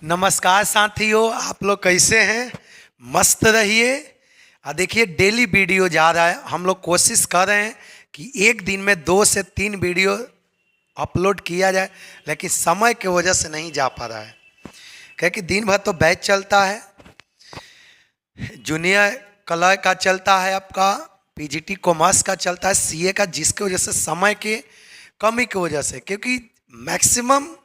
नमस्कार साथियों, आप लोग कैसे हैं? मस्त रहिए। देखिए डेली वीडियो जा रहा है। हम लोग कोशिश कर रहे हैं कि एक दिन में 2 से 3 वीडियो अपलोड किया जाए, लेकिन समय की वजह से नहीं जा पा रहा है। क्योंकि दिन भर तो बैच चलता है, जूनियर कलर का चलता है, आपका पीजीटी कॉमर्स का चलता है, सीए का, जिसकी वजह से समय के कमी की वजह से, क्योंकि मैक्सिमम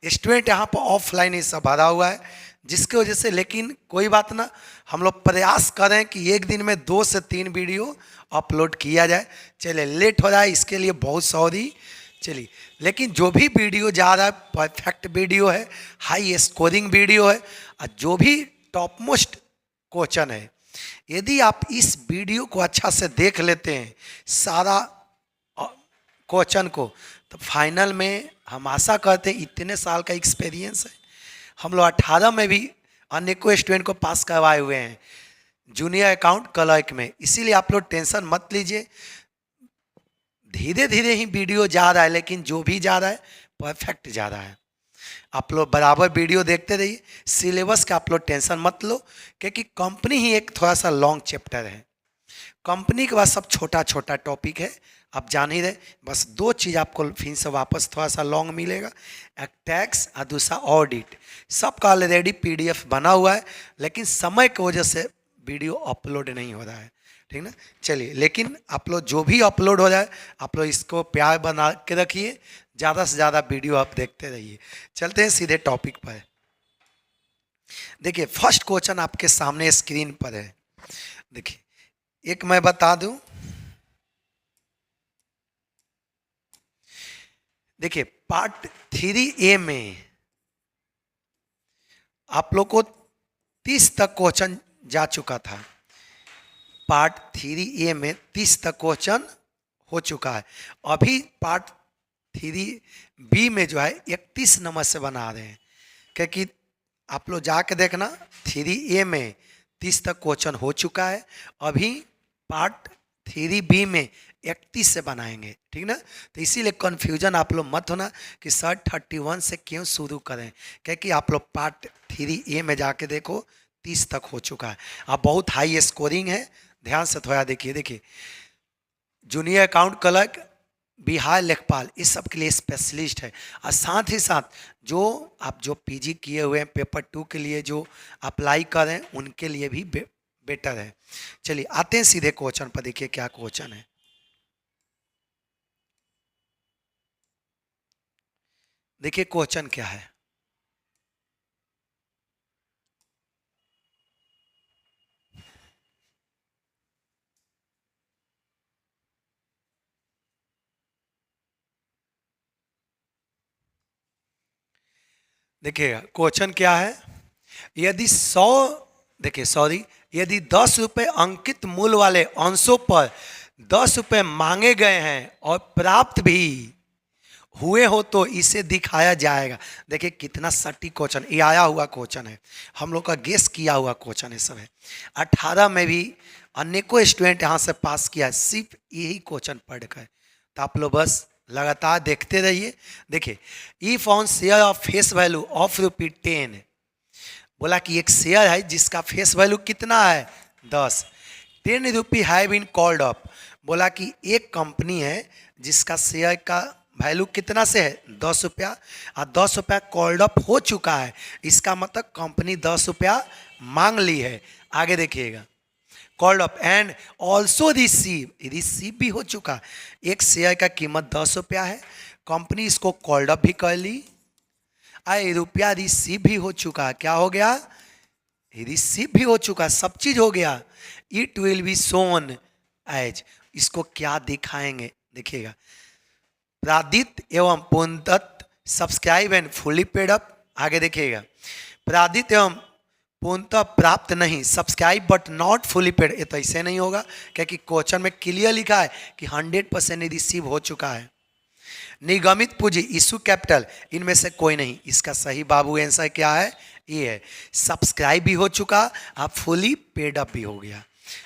स्टूडेंट यहाँ पर ऑफलाइन ही सब भरा हुआ है, जिसकी वजह से। लेकिन कोई बात ना, हम लोग प्रयास करें कि एक दिन में 2 से 3 वीडियो अपलोड किया जाए। चलिए, लेट हो रहा है इसके लिए बहुत सॉरी। चलिए, लेकिन जो भी वीडियो जा रहा है परफेक्ट वीडियो है, हाई स्कोरिंग वीडियो है, और जो भी टॉप मोस्ट क्वेश्चन है। यदि आप इस वीडियो को अच्छा से देख लेते हैं सारा क्वेश्चन को, तो फाइनल में हम आशा करते हैं, इतने साल का एक्सपीरियंस है, हम लोग 18 में भी अनेकों स्टूडेंट को पास करवाए हुए हैं जूनियर अकाउंट क्लर्क में। इसीलिए आप लोग टेंशन मत लीजिए, धीरे धीरे ही वीडियो जा रहा है, लेकिन जो भी जा रहा है परफेक्ट जा रहा है। आप लोग बराबर वीडियो देखते रहिए। सिलेबस का आप लोग टेंशन मत लो, क्योंकि कंपनी ही एक थोड़ा सा लॉन्ग चैप्टर है। कंपनी के बाद सब छोटा छोटा टॉपिक है, आप जान ही रहे। बस 2 चीज़ आपको फिर से वापस थोड़ा सा लॉन्ग मिलेगा, एक टैक्स और दूसरा ऑडिट। सबका ऑलरेडी पीडीएफ बना हुआ है, लेकिन समय की वजह से वीडियो अपलोड नहीं हो रहा है, ठीक ना। चलिए, लेकिन आप लोग जो भी अपलोड हो जाए, आप लोग इसको प्यार बना के रखिए, ज़्यादा से ज़्यादा वीडियो आप देखते रहिए। चलते हैं सीधे टॉपिक पर। देखिए, फर्स्ट क्वेश्चन आपके सामने स्क्रीन पर है। देखिए, एक मैं बता दूं, देखिए पार्ट 3A में आप लोग को 30 तक क्वेश्चन जा चुका था। पार्ट 3A में 30 तक क्वेश्चन हो चुका है। अभी पार्ट 3B में जो है 31 नंबर से बना रहे हैं, क्योंकि आप लोग जाके देखना 3A में 30 तक क्वेश्चन हो चुका है। अभी पार्ट 3B में 31 से बनाएंगे, ठीक ना। तो इसीलिए कन्फ्यूजन आप लोग मत होना कि सर 31 से क्यों शुरू करें, क्योंकि आप लोग पार्ट 3A में जाके देखो 30 तक हो चुका है। अब बहुत हाई स्कोरिंग है, ध्यान से थोड़ा देखिए। देखिए, जूनियर अकाउंट क्लर्क, बिहार लेखपाल, इस सब के लिए स्पेशलिस्ट है। और साथ ही साथ जो आप जो पीजी किए हुए हैं, पेपर 2 के लिए जो अप्लाई कर रहे हैं, उनके लिए भी बेटर है। चलिए, आते हैं सीधे क्वेश्चन पर। देखिए क्या क्वेश्चन है। देखिए क्वेश्चन क्या है। देखिए क्वेश्चन क्या है। यदि 100, देखिए सॉरी, यदि 10 रुपये अंकित मूल्य वाले अंशों पर 10 रुपये मांगे गए हैं और प्राप्त भी हुए हो, तो इसे दिखाया जाएगा। देखिए कितना सटीक क्वेश्चन, ये आया हुआ क्वेश्चन है, हम लोग का गेस किया हुआ क्वेश्चन है सब है। 18 में भी अनेकों स्टूडेंट यहाँ से पास किया है सिर्फ यही क्वेश्चन पढ़कर। तो आप लोग बस लगातार देखते रहिए। देखिए, if on share of face value of ₹10, बोला कि एक शेयर है जिसका फेस वैल्यू कितना है 10, ₹10 हैव बीन कॉल्ड अप। बोला कि एक कंपनी है जिसका शेयर का वैल्यू कितना से है 10 रुपया, और 10 रुपया कॉल्ड अप हो चुका है। इसका मतलब कंपनी 10 रुपया मांग ली है। आगे देखिएगा, called up and also receive भी हो चुका। एक शेयर का कीमत 10 रुपया है, कंपनी इसको कॉल्ड अप भी कर ली, आए रुपया रिसीव भी हो चुका। क्या हो गया? रिसीव भी हो चुका, सब चीज हो गया। It will be shown as, इसको क्या दिखाएंगे देखिएगा, प्रादित एवं पूर्णदत्त subscribe and fully paid up. आगे देखिएगा, प्रादित एवं पूर्णतः प्राप्त नहीं, subscribe but not fully paid. ये तो ऐसे नहीं होगा, क्योंकि क्वेश्चन में क्लियर लिखा है कि 100% रिसीव हो चुका है। निगमित पूंजी इशू कैपिटल, इनमें से कोई नहीं। इसका सही बाबू आंसर क्या है? ये है, सब्सक्राइब भी हो चुका, आप फुली पेड अप भी हो गया।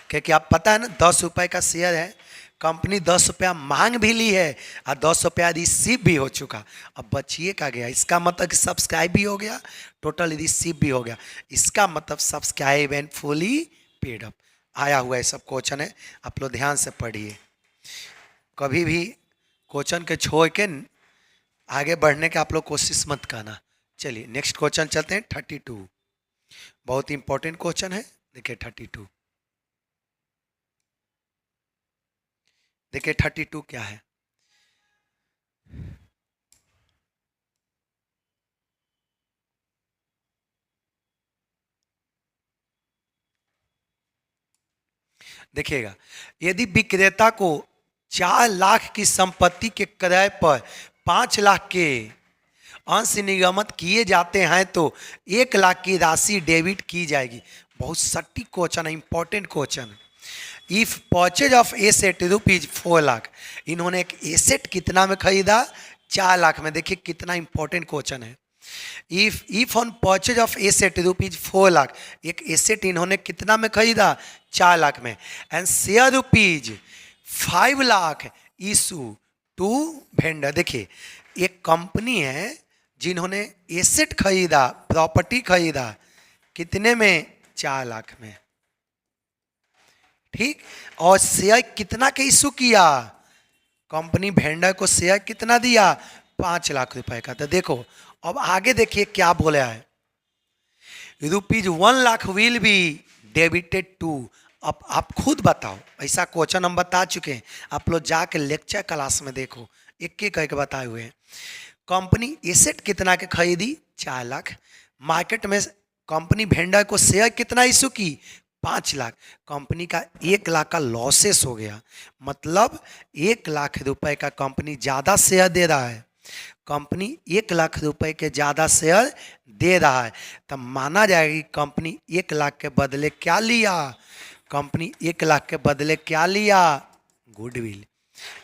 क्योंकि आप पता है ना, 10 रुपये का शेयर है, कंपनी 10 रुपया मांग भी ली है और 10 रुपया रिसीव भी हो चुका। अब बचिए का गया, इसका मतलब कि सब्सक्राइब भी हो गया, टोटल रिसीव भी हो गया। इसका मतलब subscribe and fully paid up आया हुआ है। सब क्वेश्चन है, आप लोग ध्यान से पढ़िए, कभी भी क्वेश्चन के छोड़ के आगे बढ़ने के आप लोग कोशिश मत करना। चलिए नेक्स्ट क्वेश्चन चलते हैं 32, बहुत इंपॉर्टेंट क्वेश्चन है। देखिए 32, देखिए 32 क्या है। देखिएगा, यदि विक्रेता को 4 लाख की संपत्ति के क्रय पर 5 लाख के अंश निगमित किए जाते हैं तो 1 लाख की राशि डेबिट की जाएगी। बहुत सटीक क्वेश्चन है, important question. If purchase of asset rupees 4 lakh, इन्होंने एक एसेट कितना में खरीदा? 4 लाख में। देखिए कितना इंपॉर्टेंट क्वेश्चन है। If on purchase of asset rupees 4 lakh, एक एसेट इन्होंने कितना में खरीदा? 4 लाख में। And share rupees 5 lakh issue to vendor. देखिए एक कंपनी है जिन्होंने एसेट खरीदा, प्रॉपर्टी खरीदा, कितने में? 4 लाख में, ठीक। और शेयर कितना के इशू किया? कंपनी वेंडर को शेयर कितना दिया? 5 लाख रुपए का। तो देखो अब आगे देखिए क्या बोला है, rupees 1 lakh will be debited to. अब आप खुद बताओ, ऐसा क्वेश्चन हम बता चुके हैं, आप लोग जाके लेक्चर क्लास में देखो, एक एक करके बताए हुए हैं। कंपनी एसेट कितना के खरीदी? 4 लाख। मार्केट में कंपनी वेंडर को शेयर कितना इशू की? 5 लाख। कंपनी का 1 लाख का लॉसेस हो गया, मतलब 1 लाख रुपए का कंपनी ज़्यादा शेयर दे रहा है। कंपनी 1 लाख रुपए के ज़्यादा शेयर दे रहा है, तब माना जाएगा कि कंपनी 1 लाख के बदले क्या लिया? कंपनी 1 लाख के बदले क्या लिया? गुडविल।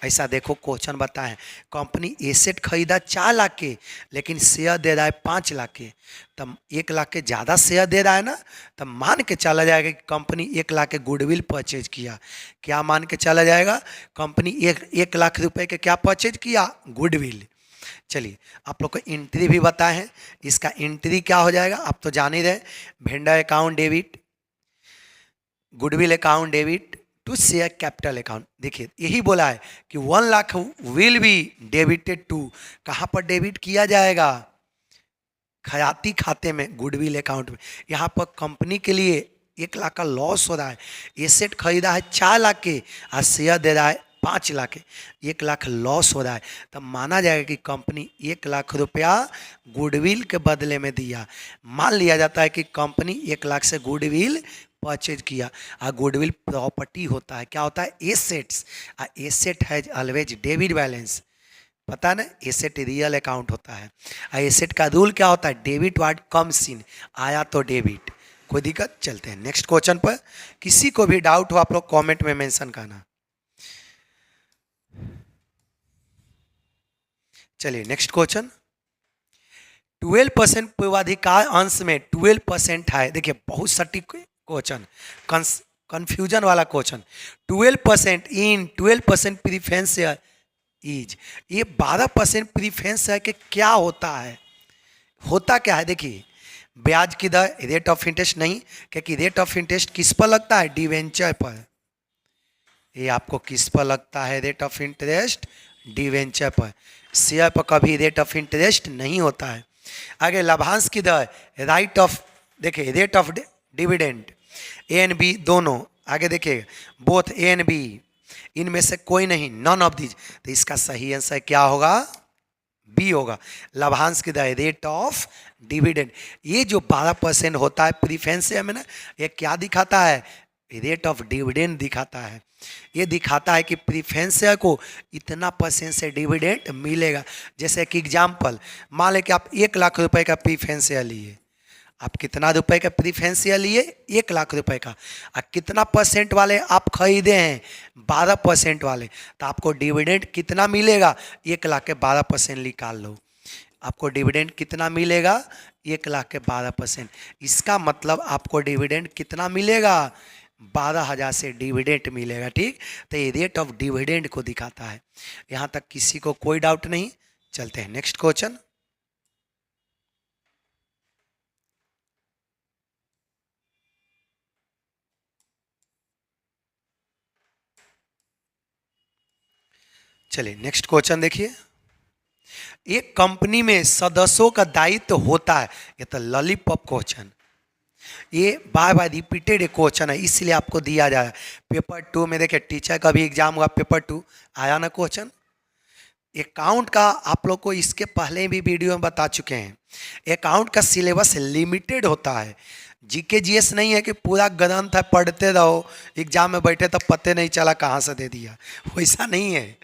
ऐसा देखो क्वेश्चन बताएं, कंपनी एसेट खरीदा 4 लाख के, लेकिन शेयर दे रहा है 5 लाख के, तब 1 लाख के ज़्यादा शेयर दे रहा है ना, तब मान के चला जाएगा कि कंपनी 1 लाख के गुडविल परचेज किया। क्या मान के चला जाएगा? कंपनी 1 लाख रुपए के क्या परचेज किया? गुडविल। चलिए आप लोग को एंट्री भी बताए हैं, इसका एंट्री क्या हो जाएगा आप तो जान ही रहे, vendor account debit, goodwill account debit to share capital account. देखिए यही बोला है कि 1 lakh will be debited to, कहाँ पर डेबिट किया जाएगा? खयाती खाते में, गुडविल अकाउंट में। यहाँ पर कंपनी के लिए 1 लाख का लॉस हो रहा है, एसेट खरीदा है 4 लाख के और शेयर दे रहा है 5 लाख के, 1 लाख लॉस हो रहा है, तब माना जाएगा कि कंपनी 1 लाख रुपया गुडविल के बदले में दिया। मान लिया जाता है कि कंपनी 1 लाख से गुडविल परचेज किया। और गुडविल प्रॉपर्टी होता है, क्या होता है? Assets. Asset has always debit balance, पता ना, एसेट रियल अकाउंट होता है। और एसेट का रूल क्या होता है? डेबिट वर्ड कम्स इन, आया तो डेबिट। कोई दिक्कत? चलते हैं नेक्स्ट क्वेश्चन पर। किसी को भी डाउट हो आप लोग कमेंट में मेंशन करना। चलिए नेक्स्ट क्वेश्चन, 12% पूर्वाधिकार अंश में 12% है। देखिए बहुत सटीक क्वेश्चन, कंफ्यूजन वाला क्वेश्चन। 12% इन 12% प्रीफरेंस इज, ये 12% प्रीफरेंस है कि क्या होता है? होता क्या है? देखिए ब्याज की दर, रेट ऑफ इंटरेस्ट नहीं, क्योंकि रेट ऑफ इंटरेस्ट किस पर लगता है? डिवेंचर पर। ये आपको किस पर लगता है रेट ऑफ इंटरेस्ट? डिवेंचर पर। शेयर पर कभी रेट ऑफ इंटरेस्ट नहीं होता है। आगे लाभांश की दर, राइट ऑफ, देखिए rate of dividend, A and B दोनों। आगे देखिए बोथ ए एंड बी, इनमें से कोई नहीं, नॉन ऑफ दीज, तो इसका सही आंसर क्या होगा? बी होगा। लाभांश की दर, रेट ऑफ डिविडेंड। ये जो 12% होता है प्रीफरेंस में ना, ये क्या दिखाता है? रेट ऑफ डिविडेंड दिखाता है। ये दिखाता है कि प्रीफरेंस को इतना % से डिविडेंड मिलेगा। जैसे कि एग्जाम्पल, मान लें कि आप 1 लाख रुपए का प्रीफरेंस लिए, आप कितना रुपए का प्रीफरेंस लिए? 1 लाख रुपए का। और कितना % वाले आप खरीदे हैं? 12% वाले, तो आपको डिविडेंड कितना मिलेगा? 1 लाख के 12% निकाल लो, आपको डिविडेंड कितना मिलेगा? 1 लाख के 12%। इसका मतलब आपको डिविडेंड कितना मिलेगा? 12,000 से डिविडेंड मिलेगा। ठीक, तो ये रेट ऑफ डिविडेंड को दिखाता है। यहां तक किसी को कोई डाउट नहीं? चलते हैं नेक्स्ट क्वेश्चन। चलिए नेक्स्ट क्वेश्चन देखिए। एक कंपनी में सदस्यों का दायित्व होता है, ये तो लॉलीपॉप क्वेश्चन, ये बार बार रिपीटेड एक क्वेश्चन है, इसलिए आपको दिया जाए। पेपर 2 में देखिए, टीचर का भी एग्जाम हुआ, पेपर 2 आया ना क्वेश्चन। अकाउंट का आप लोग को इसके पहले भी वीडियो में बता चुके हैं। अकाउंट का सिलेबस लिमिटेड होता है, जीके जीएस नहीं है कि पूरा ग्रंथ है पढ़ते रहो, एग्जाम में बैठे तब पते नहीं चला कहाँ से दे दिया, वैसा नहीं है।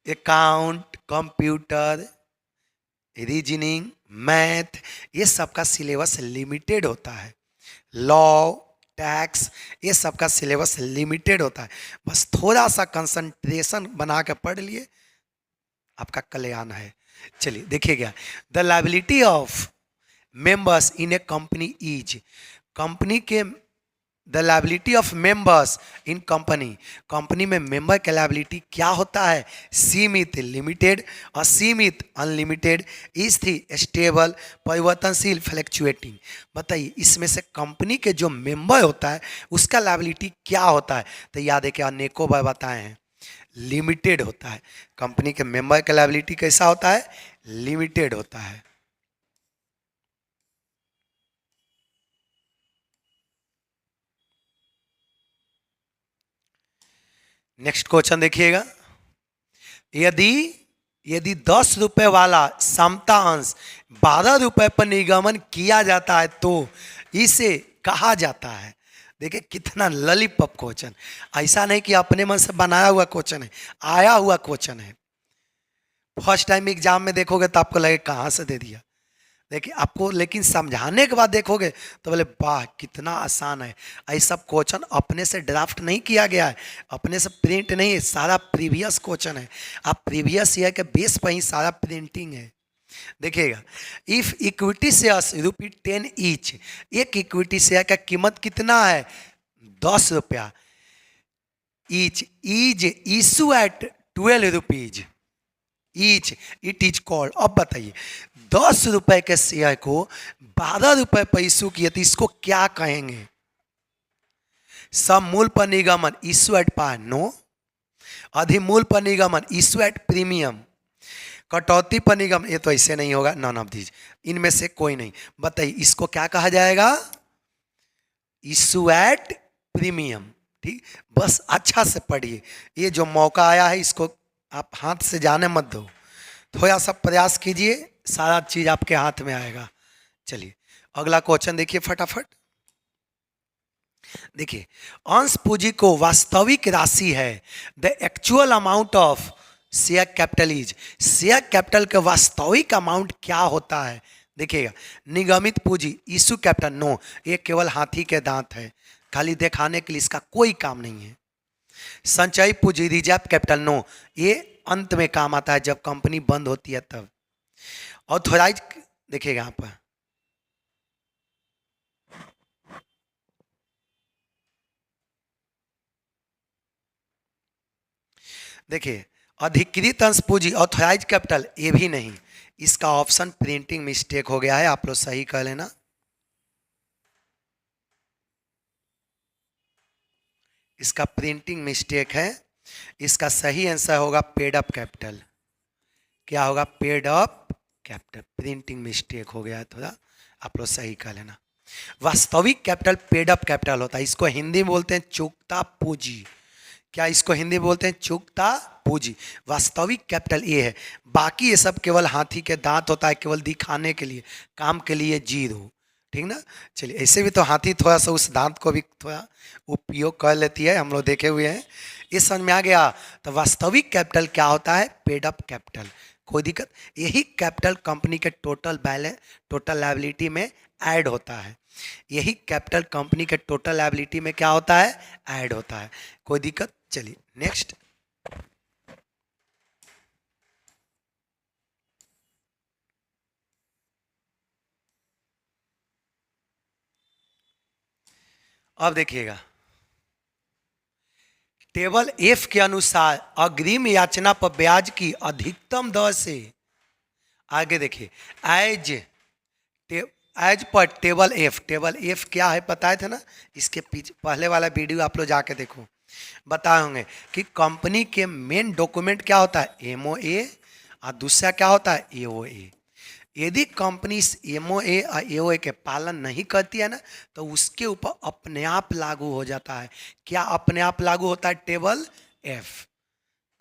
अकाउंट, कंप्यूटर, रीजनिंग, मैथ, ये सब का सिलेबस लिमिटेड होता है। लॉ, टैक्स, ये सब का सिलेबस लिमिटेड होता है। बस थोड़ा सा कंसंट्रेशन बना के पढ़ लिए, आपका कल्याण है। चलिए देखिएगा, the liability of members in a company is, company के the liability of members in company, company में मेंबर का लायबिलिटी क्या होता है? सीमित लिमिटेड, असीमित अनलिमिटेड, स्थिर स्टेबल, परिवर्तनशील फ्लैक्चुएटिंग। बताइए इसमें से कंपनी के जो मेंबर होता है उसका लायबिलिटी क्या होता है? तो याद है कि अनेकों बार बताए हैं, लिमिटेड होता है। कंपनी के मेंबर का लायबिलिटी कैसा होता है? लिमिटेड होता है। नेक्स्ट क्वेश्चन देखिएगा। यदि यदि 10 रुपए वाला समता अंश 12 रुपए पर निर्गमन किया जाता है तो इसे कहा जाता है। देखिए कितना लॉलीपॉप क्वेश्चन, ऐसा नहीं कि अपने मन से बनाया हुआ क्वेश्चन है, आया हुआ क्वेश्चन है। फर्स्ट टाइम एग्जाम में देखोगे तो आपको लगे कहाँ से दे दिया, देखिए आपको, लेकिन समझाने के बाद देखोगे तो बोले वाह कितना आसान है। ऐसा क्वेश्चन अपने से ड्राफ्ट नहीं किया गया है, अपने से प्रिंट नहीं है, सारा प्रीवियस क्वेश्चन है। आप प्रीवियस ईयर के बेस पर ही सारा प्रिंटिंग है। देखिएगा, इफ इक्विटी शेयर्स ₹10 ईच, एक इक्विटी शेयर का कीमत कितना है? 10 रुपया। Each is issue at 12 rupees each, it is called. अब बताइए 10 रुपए के शेयर को 12 रुपए पर इशू किए तो इसको क्या कहेंगे? सममूल पर निगमन, इशू एट पार, नो। अधिमूल पर निगमन, इशू एट प्रीमियम। कटौती पर निगम, ये तो ऐसे नहीं होगा, नॉन ऑफ दीज, इनमें से कोई नहीं। बताइए इसको क्या कहा जाएगा? Issue at premium. ठीक, बस अच्छा से पढ़िए, ये जो मौका आया है इसको आप हाथ से जाने मत दो, थोड़ा सा प्रयास कीजिए, सारा चीज आपके हाथ में आएगा। चलिए अगला क्वेश्चन देखिए फटाफट। देखिए, अंश पूंजी को वास्तविक राशि है, the actual amount of share capital is, share capital का वास्तविक अमाउंट क्या होता है? देखिएगा, निगमित पूंजी, इशू कैपिटल, नो, ये केवल हाथी के दांत है, खाली दिखाने के लिए, इसका कोई काम नहीं है। संचयी पूंजी, रिजर्व कैपिटल, नो, ये अंत में काम आता है जब कंपनी बंद होती है तब। ऑथोराइज, देखिएगा यहाँ पर, देखिए अधिकृत अंश पूंजी, ऑथोराइज कैपिटल, ये भी नहीं, इसका ऑप्शन प्रिंटिंग मिस्टेक हो गया है, आप लोग सही कर लेना। इसका प्रिंटिंग मिस्टेक है, इसका सही आंसर होगा पेड अप कैपिटल। क्या होगा? Paid up capital, printing mistake हो गया है थोड़ा, आप लोग सही कर लेना। वास्तविक कैपिटल पेड अप कैपिटल होता है, इसको हिंदी में बोलते हैं चुकता पूंजी। क्या इसको हिंदी बोलते हैं? चुकता पूंजी। वास्तविक कैपिटल ये है, बाकी ये सब केवल हाथी के दांत होता है, केवल दिखाने के लिए, काम के लिए जीरो। ठीक ना? चलिए, ऐसे भी तो हाथी थोड़ा सा उस दांत को भी थोड़ा उपयोग कर लेती है, हम लोग देखे हुए हैं। ये समझ में आ गया? तो वास्तविक कैपिटल क्या होता है? Paid up capital. कोई दिक्कत? यही कैपिटल कंपनी के टोटल बैलेंस, टोटल लायबिलिटी में ऐड होता है। यही कैपिटल कंपनी के टोटल लायबिलिटी में क्या होता है? ऐड होता है। कोई दिक्कत? चलिए नेक्स्ट। अब देखिएगा, टेबल एफ के अनुसार अग्रिम याचना पर ब्याज की अधिकतम दर से, आगे देखिए, as as per table F क्या है बताए थे ना, इसके पीछे पहले वाला वीडियो आप लोग जाके देखो, बताए होंगे कि कंपनी के मेन डॉक्यूमेंट क्या होता है, एमओए, और दूसरा क्या होता है, एओए। यदि कंपनी इस एमओए और एओए के पालन नहीं करती है ना, तो उसके ऊपर अपने आप लागू हो जाता है। क्या अपने आप लागू होता है, टेबल एफ,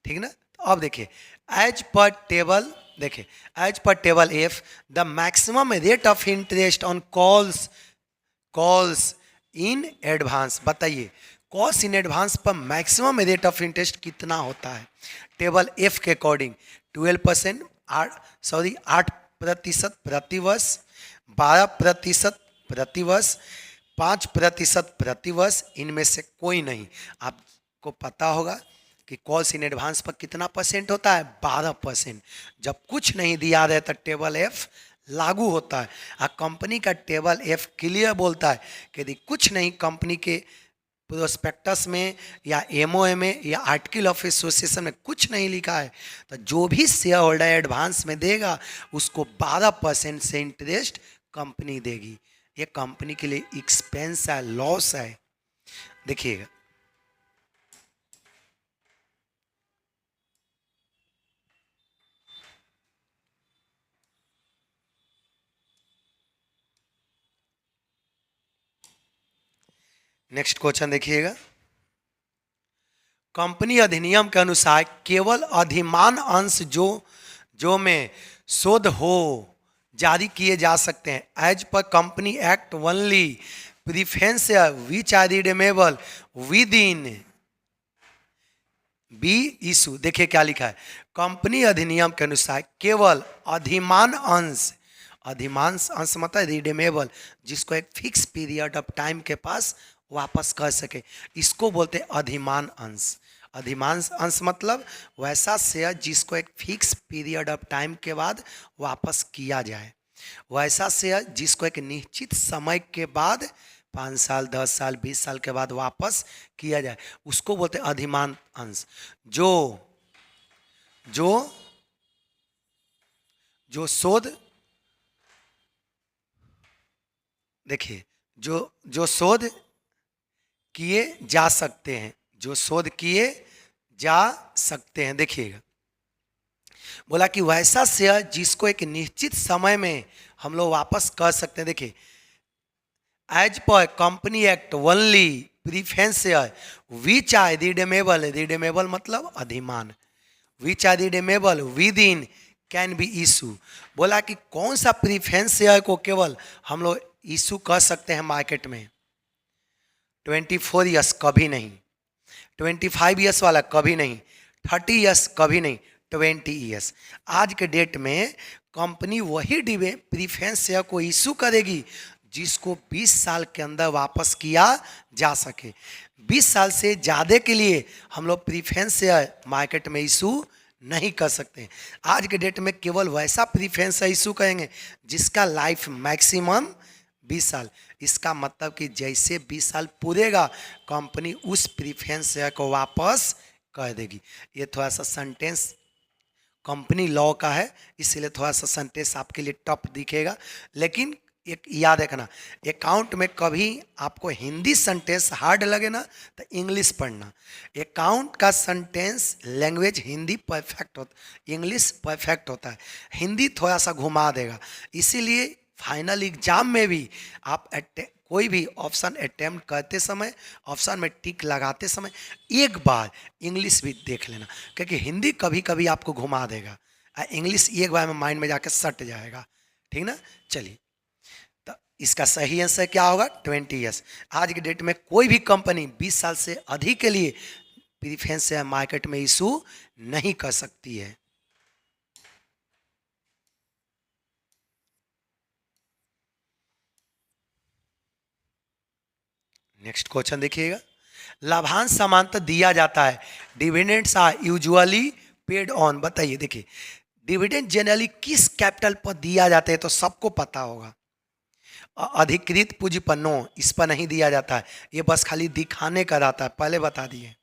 ठीक ना। तो अब देखिए, एज पर टेबल, देखिए as per table F the maximum rate of interest on calls in advance, बताइए कॉल्स इन एडवांस पर मैक्सिमम रेट ऑफ इंटरेस्ट कितना होता है। टेबल एफ के अकॉर्डिंग 12%, 8% प्रतिवर्ष, 12% प्रतिवर्ष, 5% प्रतिवर्ष, इनमें से कोई नहीं। आपको पता होगा कि कॉल्स इन एडवांस पर कितना परसेंट होता है, 12%। जब कुछ नहीं दिया जाए तो टेबल एफ लागू होता है। और कंपनी का टेबल एफ क्लियर बोलता है कि यदि कुछ नहीं कंपनी के प्रोस्पेक्टस में या एमओए में या आर्टिकल ऑफ एसोसिएशन में कुछ नहीं लिखा है, तो जो भी शेयर होल्डर एडवांस में देगा उसको 12% से इंटरेस्ट कंपनी देगी। ये कंपनी के लिए एक्सपेंस है, लॉस है। देखिएगा, नेक्स्ट क्वेश्चन देखिएगा, कंपनी अधिनियम के अनुसार केवल अधिमान अंश जो में शोध हो जारी किए जा सकते हैं। As per company act only preference which are redeemable with in be issue. देखिए क्या लिखा है, कंपनी अधिनियम के अनुसार केवल अधिमान अंश, अधिमान अंश मतलब रिडीमेबल, जिसको एक फिक्स पीरियड ऑफ टाइम के पास वापस कर सके, इसको बोलते हैं अधिमान अंश। अधिमान अंश मतलब वैसा शेयर जिसको एक फिक्स पीरियड ऑफ टाइम के बाद वापस किया जाए, वैसा शेयर जिसको एक निश्चित समय के बाद 5 साल, 10 साल, 20 साल के बाद वापस किया जाए, उसको बोलते हैं अधिमान अंश। जो शोध, देखिए जो शोध किए जा सकते हैं, जो शोध किए जा सकते हैं। देखिएगा, बोला कि वैसा शेयर जिसको एक निश्चित समय में हम लोग वापस कर सकते हैं। देखिए, as per company act only preference share which are redeemable, redeemable मतलब अधिमान, which are redeemable with in can be issue. बोला कि कौन सा प्रीफेंस शेयर को केवल हम लोग इशू कर सकते हैं मार्केट में, 24 ईयर्स कभी नहीं, 25 ईयर्स वाला कभी नहीं, 30 ईयर्स कभी नहीं, 20 ईयर्स। आज के डेट में कंपनी वही प्रीफेंस शेयर को इशू करेगी जिसको 20 साल के अंदर वापस किया जा सके। 20 साल से ज़्यादा के लिए हम लोग प्रीफेंस शेयर मार्केट में इशू नहीं कर सकते। आज के डेट में केवल वैसा प्रीफेंस शेयर इशू करेंगे जिसका लाइफ मैक्सिमम 20 साल। इसका मतलब कि जैसे 20 साल पूरेगा कंपनी उस प्रीफेंस शेयर को वापस कर देगी। ये थोड़ा सा सेंटेंस कंपनी लॉ का है, इसलिए थोड़ा सा सेंटेंस आपके लिए टफ दिखेगा, लेकिन एक याद रखना, अकाउंट में कभी आपको हिंदी सेंटेंस हार्ड लगे ना तो इंग्लिश पढ़ना। अकाउंट का सेंटेंस लैंग्वेज हिंदी परफेक्ट होता, इंग्लिश परफेक्ट होता है, हिंदी थोड़ा सा घुमा देगा। इसीलिए फाइनल एग्जाम में भी आप कोई भी ऑप्शन अटेम्प्ट करते समय ऑप्शन में टिक लगाते समय एक बार इंग्लिश भी देख लेना, क्योंकि हिंदी कभी कभी आपको घुमा देगा, इंग्लिश एक बार में माइंड में जाके सट जाएगा। ठीक ना, चलिए, तो इसका सही आंसर क्या होगा, 20 ईयर्स। आज के डेट में कोई भी कंपनी 20 साल से अधिक के लिए प्रीफरेंस शेयर मार्केट में इशू नहीं कर सकती है। नेक्स्ट क्वेश्चन देखिएगा, लाभांश सामान्यतः दिया जाता है, dividends are usually paid on. बताइए, देखिए डिविडेंड जनरली किस कैपिटल पर दिया जाता है, तो सबको पता होगा, अधिकृत पूंजी पर नो, इस पर नहीं दिया जाता है, ये बस खाली दिखाने का रहता है, पहले बता दिए।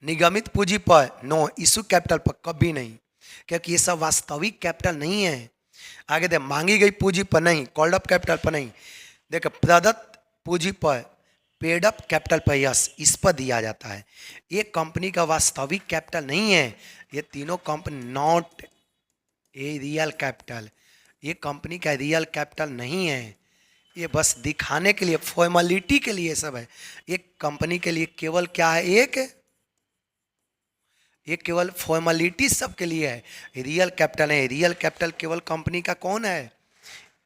निगमित पूंजी पर नो, इशू कैपिटल पर कभी नहीं, क्योंकि ये सब वास्तविक कैपिटल नहीं है। आगे दे मांगी गई पूंजी पर नहीं, कॉल्ड अप कैपिटल पर नहीं। देखो प्रदत्त पूंजी पर, पेड अप कैपिटल पर यस, इस पर दिया जाता है। ये कंपनी का वास्तविक कैपिटल नहीं है। ये तीनों company not a real capital, ये कंपनी का रियल कैपिटल नहीं है। ये बस दिखाने के लिए, फॉर्मेलिटी के लिए सब है। ये कंपनी के लिए केवल क्या है, ये केवल फॉर्मेलिटी सबके लिए है। रियल कैपिटल है, रियल कैपिटल केवल कंपनी का कौन है,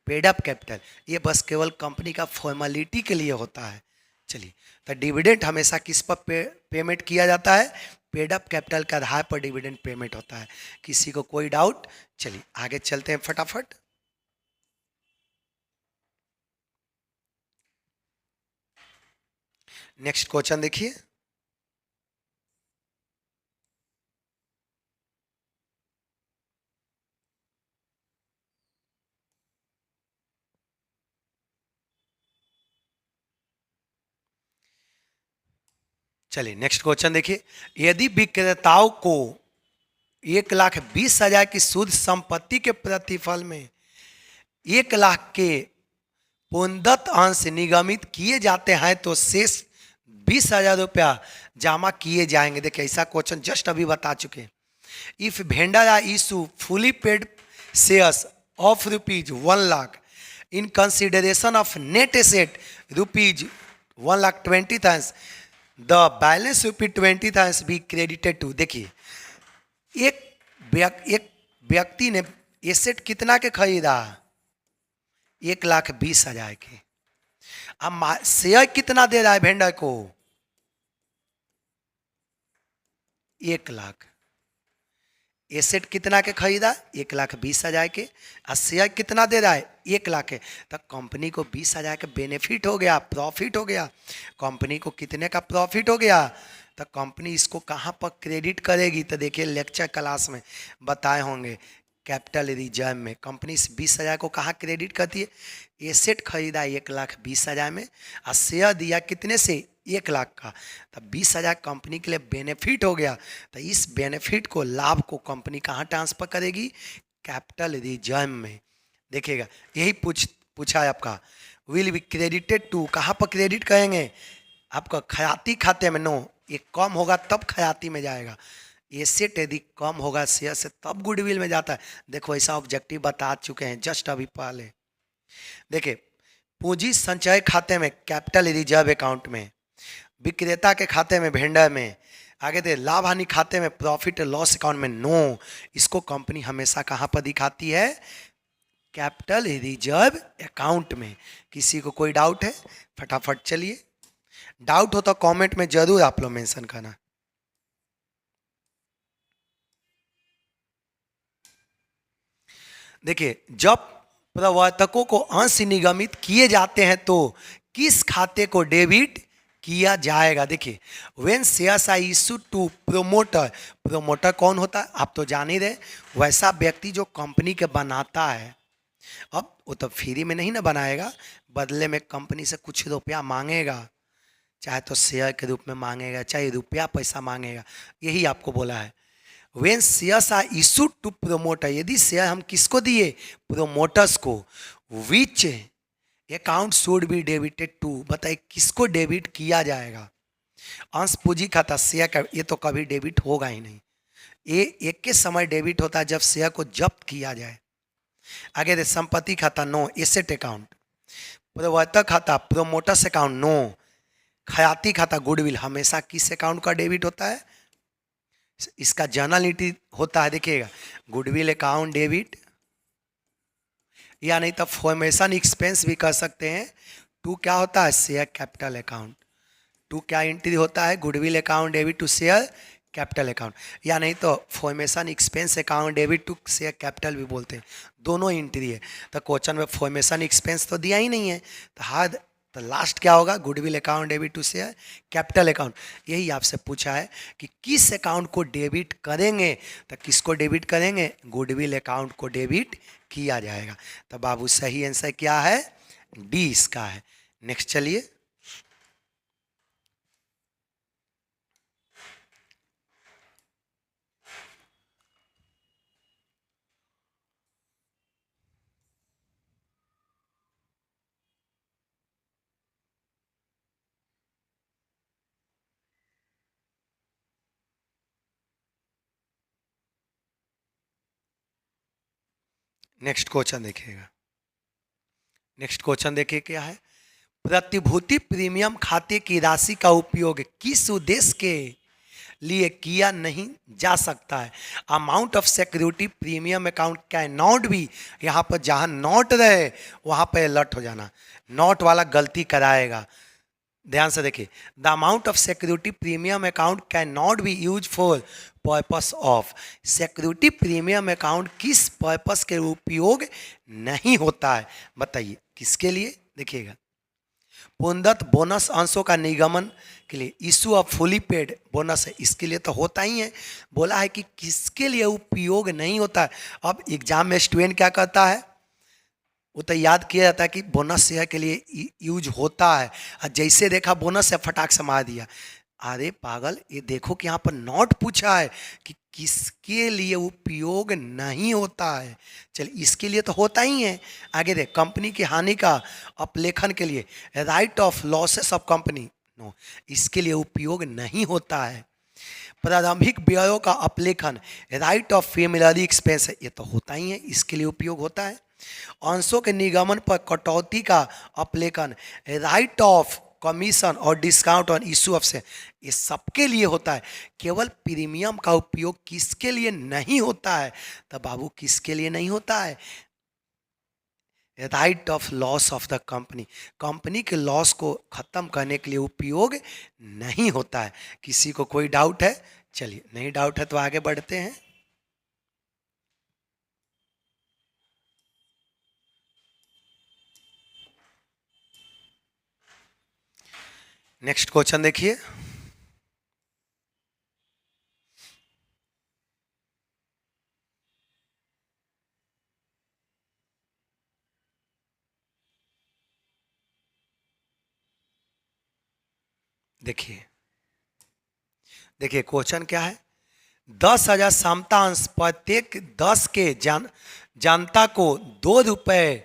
पेड अप कैपिटल। ये बस केवल कंपनी का फॉर्मेलिटी के लिए होता है। चलिए, तो डिविडेंड हमेशा किस पर पेमेंट किया जाता है, पेड अप कैपिटल के आधार पर डिविडेंड पेमेंट होता है। किसी को कोई डाउट? चलिए आगे चलते हैं फटाफट। नेक्स्ट क्वेश्चन देखिए। चलिए नेक्स्ट क्वेश्चन देखिए। यदि विक्रेताओं को 1,20,000 की शुद्ध संपत्ति के प्रतिफल में 1,00,000 के पूर्णदत्त अंश निगमित किए जाते हैं तो शेष 20,000 रुपया जमा किए जाएंगे। देखिए ऐसा क्वेश्चन जस्ट अभी बता चुके। If vendor are issue fully paid shares of ₹1,00,000 in consideration of net asset ₹1,20,000, the balance ₹20,000 be credited to. देखिए एक व्यक्ति ने एसेट कितना के खरीदा, 1,20,000 के। अब शेयर कितना दे रहा है वेंडर को, 1,00,000। एसेट कितना के खरीदा, 1,20,000 के। और शेयर कितना दे रहा है, 1,00,000 के। तो कंपनी को 20,000 का बेनिफिट हो गया, प्रॉफिट हो गया। कंपनी को कितने का प्रॉफिट हो गया, तो कंपनी इसको कहाँ पर क्रेडिट करेगी, तो देखिए लेक्चर क्लास में बताए होंगे, कैपिटल रिजर्व में कंपनी इस 20,000 को कहाँ क्रेडिट करती है, एसेट खरीदा 1,20,000 में और शेयर दिया कितने से, 1,00,000 का। तब 20,000 कंपनी के लिए बेनिफिट हो गया। तो इस बेनिफिट को, लाभ को कंपनी कहाँ ट्रांसफर करेगी, कैपिटल रिजर्व में। देखिएगा यही पूछा है आपका। विल बी क्रेडिटेड टू, कहाँ पर क्रेडिट करेंगे, आपका खयाती खाते में। नो, ये कम होगा तब खयाती में जाएगा। एसेट यदि कम होगा शेयर से तब गुडविल में जाता है। देखो ऐसा ऑब्जेक्टिव बता चुके हैं जस्ट अभी पहले। देखिए पूंजी संचय खाते में, कैपिटल रिजर्व अकाउंट में, विक्रेता के खाते में, वेंडर में। आगे दे लाभ हानि खाते में, प्रॉफिट लॉस अकाउंट में। नो, इसको कंपनी हमेशा कहाँ पर दिखाती है, कैपिटल रिजर्व अकाउंट में। किसी को कोई डाउट है, फटाफट चलिए, डाउट हो तो कमेंट में जरूर आप लोग मेंशन करना। देखिए जब प्रवर्तकों को अंश निगमित किए जाते हैं तो किस खाते को डेबिट किया जाएगा। देखिए when shares are issued to promoter, promoter कौन होता है आप तो जान ही रहे, वैसा व्यक्ति जो कंपनी के बनाता है। अब वो तो फ्री में नहीं ना बनाएगा, बदले में कंपनी से कुछ रुपया मांगेगा, चाहे तो शेयर के रूप में मांगेगा, चाहे रुपया पैसा मांगेगा। यही आपको बोला है। When shares are issued to promoter, यदि शेयर हम किसको दिए, प्रोमोटर्स को, which account should be debited to, बताइए किसको डेबिट किया जाएगा। अंश पूंजी खाता शेयर का, ये तो कभी डेबिट होगा ही नहीं। ये एक के समय डेबिट होता है जब शेयर को जब्त किया जाए। आगे दे संपत्ति खाता, नो। एसेट अकाउंट, प्रवर्तक खाता, प्रोमोटर्स अकाउंट, नो। खयाती खाता, गुडविल, हमेशा किस अकाउंट का डेबिट होता है, इसका जर्नल एंट्री होता है। देखिएगा गुडविल अकाउंट डेबिट, या नहीं तो फॉर्मेशन एक्सपेंस भी कर सकते हैं। टू क्या होता है, शेयर कैपिटल अकाउंट। टू क्या एंट्री होता है, goodwill account debit to share capital account, या नहीं तो formation expense account debit to share capital भी बोलते हैं। दोनों एंट्री है। तो क्वेश्चन में फॉर्मेशन एक्सपेंस तो दिया ही नहीं है, तो हाथ तो लास्ट क्या होगा, goodwill account debit to share capital account. यही आपसे पूछा है कि किस अकाउंट को डेबिट करेंगे, तो किसको डेबिट करेंगे, गुडविल अकाउंट को डेबिट किया जाएगा। तो बाबू सही आंसर क्या है, डी इसका है। नेक्स्ट चलिए, नेक्स्ट क्वेश्चन देखिएगा। नेक्स्ट क्वेश्चन देखिए क्या है। प्रतिभूति प्रीमियम खाते की राशि का उपयोग किस उद्देश्य के लिए किया नहीं जा सकता है। Amount of security premium account can not be, यहाँ पर जहाँ नॉट रहे वहाँ पर अलर्ट हो जाना, नॉट वाला गलती कराएगा। ध्यान से देखिए, the amount of security premium account can not be use for purpose of. Security premium account किस पर्पस के उपयोग नहीं होता है, बताइए किसके लिए। देखिएगा, पूर्णदत्त बोनस अंशों का निगमन के लिए, issue of fully paid bonus है, इसके लिए तो होता ही है। बोला है कि किसके लिए उपयोग नहीं होता है। अब एग्जाम में स्टूडेंट क्या करता है, वो तो याद किया जाता है कि बोनस शेयर के लिए यूज होता है, और जैसे देखा बोनस से फटाक से मार दिया। अरे पागल, ये देखो कि यहाँ पर नोट पूछा है कि किसके लिए उपयोग नहीं होता है। चलिए, इसके लिए तो होता ही है। आगे देख, कंपनी की हानि का अपलेखन के लिए, write off losses of company, no, इसके लिए उपयोग नहीं होता है। प्रारंभिक व्ययों का अपलेखन, राइट ऑफ फेमिलरी एक्सपेंस, ये तो होता ही है, इसके लिए उपयोग होता है। अंशों के निगमन पर कटौती का अपलेखन, राइट ऑफ कमीशन और डिस्काउंट ऑन इशू ऑफ से, ये सबके लिए होता है। केवल प्रीमियम का उपयोग किसके लिए नहीं होता है, तो बाबू किसके लिए नहीं होता है, right of loss of the company, company के लॉस को खत्म करने के लिए उपयोग नहीं होता है। किसी को कोई डाउट है? चलिए, नहीं डाउट है तो आगे बढ़ते हैं। नेक्स्ट क्वेश्चन देखिए। देखिए देखिए क्वेश्चन क्या है। 10,000 समता अंश प्रत्येक 10 के जनता को 2 रुपए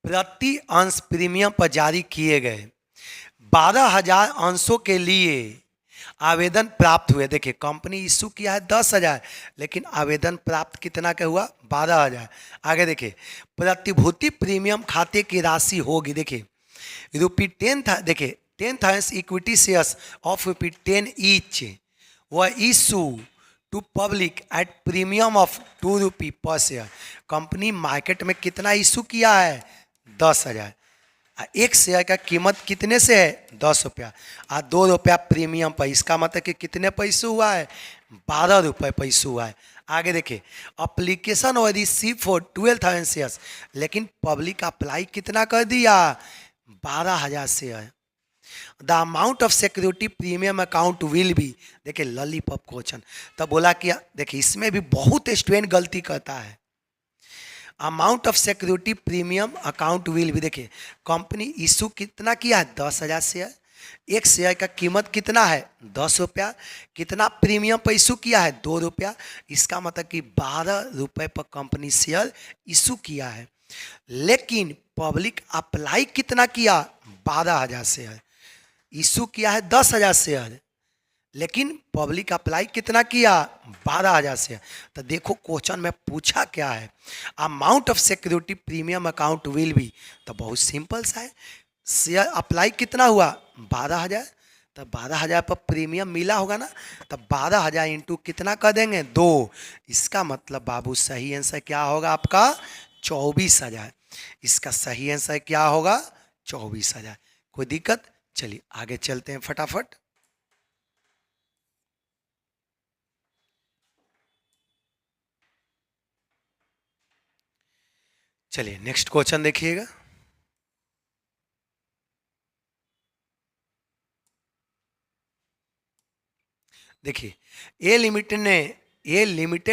प्रति अंश प्रीमियम पर जारी किए गए। 12,000 अंशों के लिए आवेदन प्राप्त हुए। देखिए, कंपनी इशू किया है 10,000, लेकिन आवेदन प्राप्त कितना का हुआ, 12,000। आगे देखिए, प्रतिभूति प्रीमियम खाते की राशि होगी, देखिए ₹10 था। देखिए, 10,000 इक्विटी शेयर्स ऑफ ₹10 ईच वह issue to public at premium of ₹2 per share. Company market में कितना इशू किया है, 10,000। एक शेयर का कीमत कितने से है, 10 रुपया, और 2 रुपया प्रीमियम पर। इसका मतलब कि कितने पैसे हुआ है, 12 रुपये पैसे हुआ है। आगे देखिए, अप्लीकेशन और रिसीव फॉर 12,000 शेयर्स, लेकिन पब्लिक अप्लाई कितना कर दिया, 12,000 share. The amount of security premium account will be, देखिए लॉलीपॉप क्वेश्चन, तब बोला कि देखिए इसमें भी बहुत स्टूडेंट गलती करता है। Amount of security premium account will भी, देखिए कंपनी इशू कितना किया है, 10,000 शेयर। एक शेयर का कीमत कितना है, 10 रुपया। कितना प्रीमियम पर इशू किया है, 2 रुपया। इसका मतलब कि 12 रुपये पर कंपनी शेयर इशू किया है। लेकिन पब्लिक अप्लाई कितना किया, 12,000 शेयर। इशू किया है 10,000 शेयर, लेकिन पब्लिक अप्लाई कितना किया, 12,000 शेयर। तो देखो क्वेश्चन में पूछा क्या है, amount of security premium account will be, तो बहुत सिंपल सा है। शेयर अप्लाई कितना हुआ, 12,000, तो 12,000 पर प्रीमियम मिला होगा ना, तो 12,000 इंटू कितना कर देंगे, 2। इसका मतलब बाबू सही आंसर क्या होगा आपका, 24,000। इसका सही आंसर क्या होगा, 24,000। कोई दिक्कत? चलिए आगे चलते हैं फटाफट। चलिए नेक्स्ट क्वेश्चन देखिएगा। देखिए, ए लिमिटेड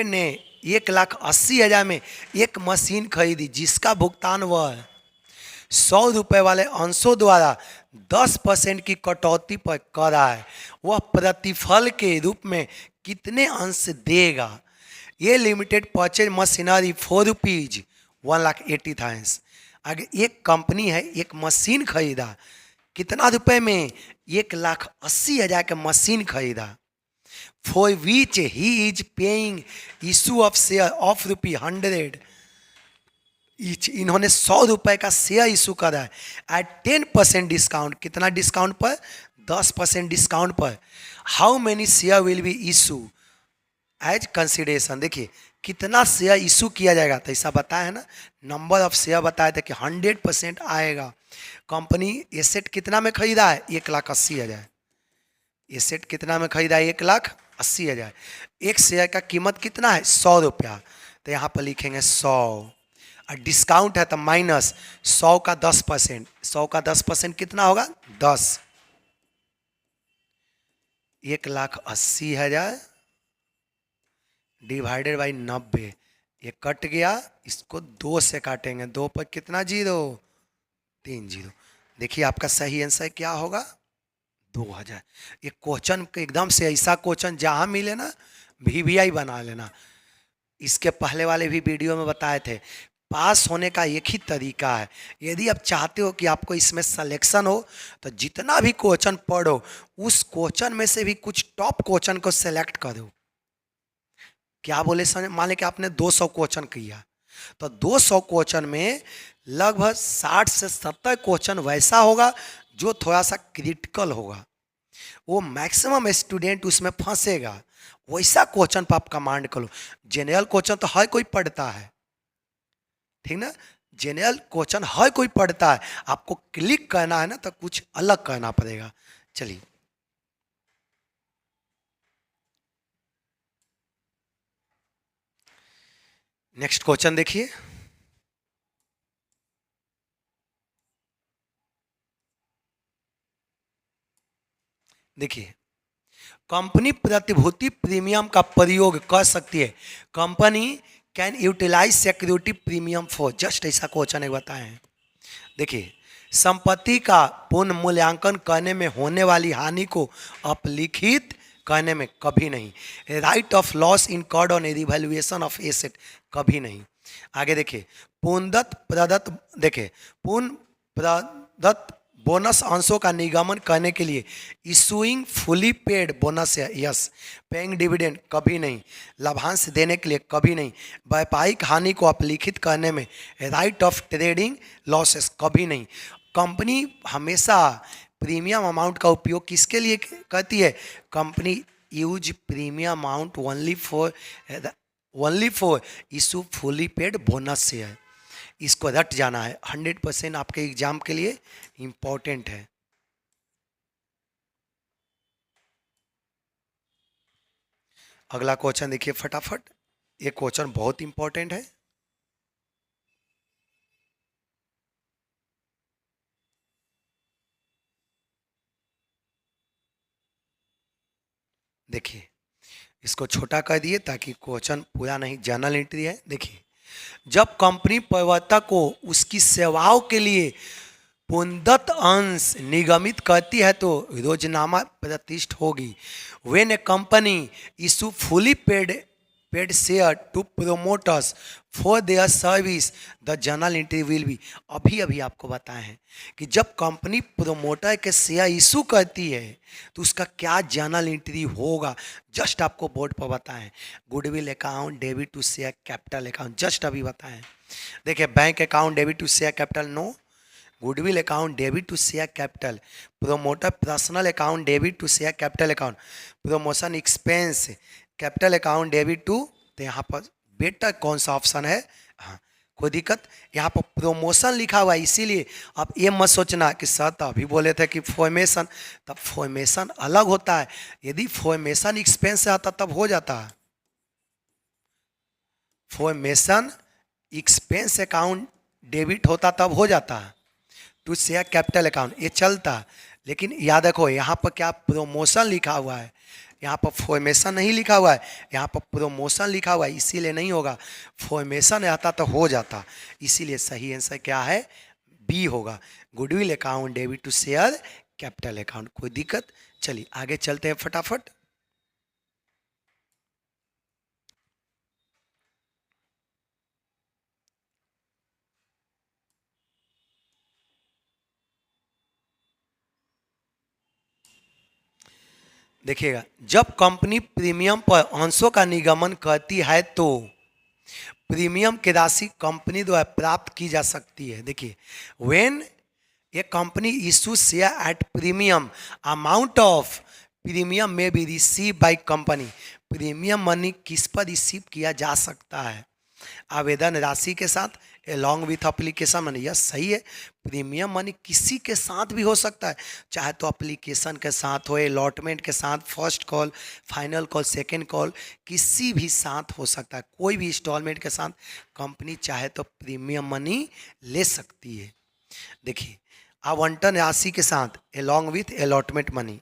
ने 1,80,000 में एक मशीन खरीदी, जिसका भुगतान वह 100 रुपये वाले अंशों द्वारा 10% की कटौती पर कर रहा है। वह प्रतिफल के रूप में कितने अंश देगा। ये लिमिटेड परचेज मशीनरी ₹4 1,80,000। अगर एक कंपनी है, एक मशीन खरीदा, कितना रुपए में, 1,80,000 का मशीन खरीदा, for which he is paying issue of share of ₹100 each, इन्होंने 100 रुपए का शेयर इशू करा है एट 10% डिस्काउंट। कितना डिस्काउंट पर? 10% डिस्काउंट पर। How many share will be issue as consideration. देखिए कितना शेयर इशू किया जाएगा, तो ऐसा बताया है ना, नंबर ऑफ शेयर बताया था कि 100% आएगा। कंपनी एसेट कितना में खरीदा है? 1,80,000। एसेट कितना में खरीदा है? 1,80,000। एक शेयर का कीमत कितना है? 100 रुपया। तो यहाँ पर लिखेंगे 100, और डिस्काउंट है तो माइनस 100 का 10%। 100 का 10% कितना होगा? 10। 1,80,000 डिवाइडेड बाई 90। ये कट गया, इसको 2 से काटेंगे, 2 पर कितना जीरो? 3 जीरो। देखिए आपका सही आंसर क्या होगा? 2,000। ये क्वेश्चन एकदम से ऐसा क्वेश्चन जहां मिले ना, VVI बना लेना। इसके पहले वाले भी वीडियो में बताए थे, पास होने का एक ही तरीका है। यदि आप चाहते हो कि आपको इसमें सिलेक्शन हो, तो जितना भी क्वेश्चन पढ़ो उस क्वेश्चन में से भी कुछ टॉप क्वेश्चन को सेलेक्ट करो। क्या बोले समझ? मान लें कि आपने 200 क्वेश्चन किया, तो 200 क्वेश्चन में लगभग 60 से 70 क्वेश्चन वैसा होगा जो थोड़ा सा क्रिटिकल होगा, वो मैक्सिमम स्टूडेंट उसमें फंसेगा। वैसा क्वेश्चन पर आप कमांड करो। जनरल क्वेश्चन तो हर कोई पढ़ता है, ठीक ना, जनरल क्वेश्चन हर कोई पढ़ता है। आपको क्लिक करना है ना, तो कुछ अलग करना पड़ेगा। चलिए नेक्स्ट क्वेश्चन देखिए। देखिए कंपनी प्रतिभूति प्रीमियम का प्रयोग कर सकती है। Company can utilise security premium for, just ऐसा क्वेश्चन एक बताए हैं। देखिए संपत्ति का पुनः मूल्यांकन करने में होने वाली हानि को अपलिखित करने में कभी नहीं। Right of loss incurred on revaluation of asset, कभी नहीं। आगे देखिए पूर्णदत्त प्रदत्त, देखिए पूर्ण प्रदत्त बोनस अंशों का निगमन करने के लिए इशूइंग फुली पेड बोनस है, यस। पेइंग डिविडेंड, कभी नहीं। लाभांश देने के लिए, कभी नहीं। व्यापारिक हानि को अपलिखित करने में राइट ऑफ ट्रेडिंग लॉसेस, कभी नहीं। कंपनी हमेशा प्रीमियम अमाउंट का उपयोग किसके लिए करती है? Company use premium amount only for issue fully paid bonus से है। इसको रट जाना है, 100% आपके एग्जाम के लिए इंपॉर्टेंट है। अगला क्वेश्चन देखिए फटाफट, ये क्वेश्चन बहुत इंपॉर्टेंट है। देखिए इसको छोटा कर दिए ताकि क्वेश्चन पूरा नहीं, जर्नल एंट्री है। देखिए जब कंपनी प्रवर्तक को उसकी सेवाओं के लिए पुनदत्त अंश निगमित करती है तो रोजनामा प्रतिष्ठ होगी। When a company issue fully paid share to promoters for their service the journal entry will be. अभी अभी आपको बताए हैं कि जब कंपनी प्रोमोटर के शेयर इशू करती है तो उसका क्या जर्नल एंट्री होगा, जस्ट आपको बोर्ड पर बताएं। Goodwill account, debit to share capital account, just अभी बताएं। देखिए bank account debit to share capital, no. Goodwill account debit to share capital. Promoter personal account debit to share capital account. Promotion expense capital account debit to, तो यहाँ पर बेटा कौन सा option है? हाँ कोई दिक्कत, यहाँ पर प्रोमोशन लिखा हुआ है, इसीलिए आप ये मत सोचना कि सर तो अभी बोले थे कि फॉर्मेशन, तब फॉर्मेशन अलग होता है। यदि फॉर्मेशन एक्सपेंस से आता तब हो जाता है। फॉर्मेशन एक्सपेंस अकाउंट डेबिट होता तब हो जाता है। टू शेयर कैपिटल अकाउंट ये चलता, लेकिन याद रखो यहाँ पर क्या प्रोमोशन लिखा हुआ है, यहाँ पर फॉर्मेशन नहीं लिखा हुआ है, यहाँ पर प्रोमोशन लिखा हुआ है, इसीलिए नहीं होगा। फॉर्मेशन आता तो हो जाता, इसीलिए सही आंसर क्या है? बी होगा, goodwill account debit to share capital account. कोई दिक्कत? चलिए आगे चलते हैं फटाफट। देखिएगा जब कंपनी प्रीमियम पर अंशों का निगमन करती है तो प्रीमियम की राशि कंपनी द्वारा प्राप्त की जा सकती है। देखिए, when a company issue share at premium, amount of premium में be receive by company. Premium money किस पर रिसीव किया जा सकता है? आवेदन राशि के साथ, along विथ अप्लीकेशन मनी। यह सही है, प्रीमियम मनी किसी के साथ भी हो सकता है, चाहे तो अप्लीकेशन के साथ हो, अलॉटमेंट के साथ, first call, final call, second call, किसी भी साथ हो सकता है। कोई भी इंस्टॉलमेंट के साथ कंपनी चाहे तो प्रीमियम मनी ले सकती है। देखिए, आवंटन राशि के साथ along विथ अलॉटमेंट मनी,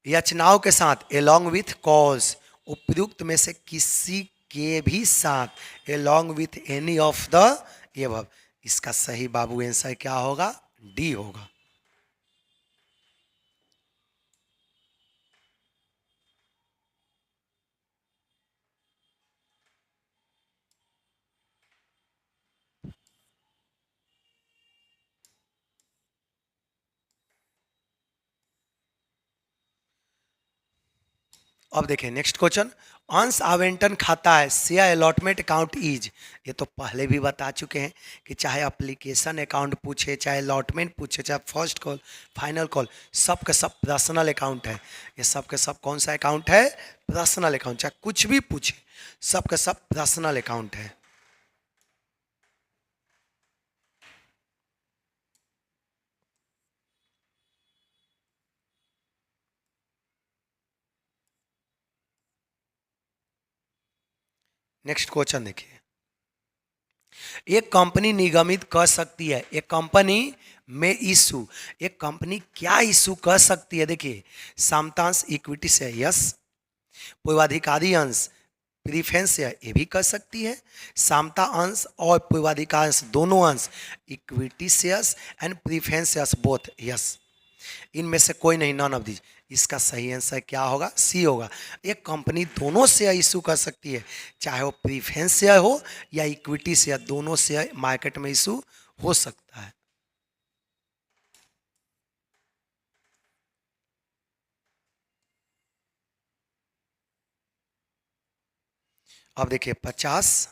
याचनाओं के साथ along विथ कॉज, उपयुक्त में से किसी के भी साथ along with any of the above. इसका सही बाबू आंसर क्या होगा? डी होगा। अब देखें नेक्स्ट क्वेश्चन, अंश आवंटन खाता है, शेयर अलॉटमेंट अकाउंट इज। ये तो पहले भी बता चुके हैं कि चाहे एप्लीकेशन अकाउंट पूछे, चाहे अलॉटमेंट पूछे, चाहे फर्स्ट कॉल, फाइनल कॉल, सब के सब पर्सनल अकाउंट है। ये सब के सब कौन सा अकाउंट है? Personal account. चाहे कुछ भी पूछे, सब के सब पर्सनल अकाउंट है। नेक्स्ट क्वेश्चन देखिए, एक कंपनी निगमित कर सकती है, एक कंपनी में इशू, एक कंपनी क्या इशू कर सकती है? देखिए, समतांश इक्विटी से, यस। पूर्वाधिकारी अंश, प्रीफेंस शेयर, ये भी कर सकती है। समता अंश और पूर्वाधिकार अंश दोनों अंश, equity shares and preference shares both, yes. इनमें से कोई नहीं, नॉन ऑफ दीज। इसका सही आंसर क्या होगा? सी होगा। एक कंपनी दोनों शेयर इशू कर सकती है, चाहे वो प्रीफरेंस शेयर हो या इक्विटी शेयर, दोनों शेयर मार्केट में इशू हो सकता है। अब देखिए 50,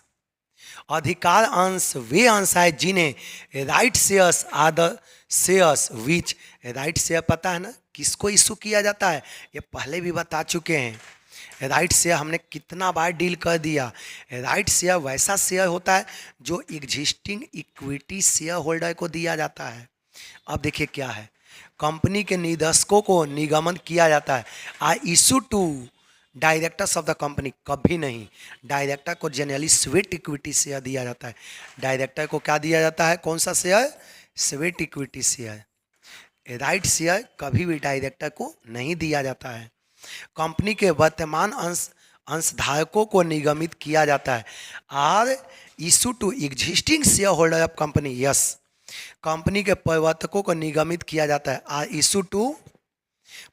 अधिकार अंश वे अंश है जिन्हें right shares are the shares which, right share पता है ना किसको इशू किया जाता है? ये पहले भी बता चुके हैं। राइट शेयर हमने कितना बार डील कर दिया। राइट शेयर वैसा शेयर होता है जो एग्जिस्टिंग इक्विटी शेयर होल्डर को दिया जाता है। अब देखिए क्या है, कंपनी के निदेशकों को निगमन किया जाता है। I issue to directors of the company, कभी नहीं। डायरेक्टर को जनरली स्वेट इक्विटी शेयर दिया जाता है। डायरेक्टर को क्या दिया जाता है? कौन सा share? Sweat equity share. Right share कभी भी डायरेक्टर को नहीं दिया जाता है। कंपनी के वर्तमान अंशधारकों को निगमित किया जाता है। Are issue to existing share holder of company, yes. कंपनी के प्रवर्तकों को निगमित किया जाता है। Are issue to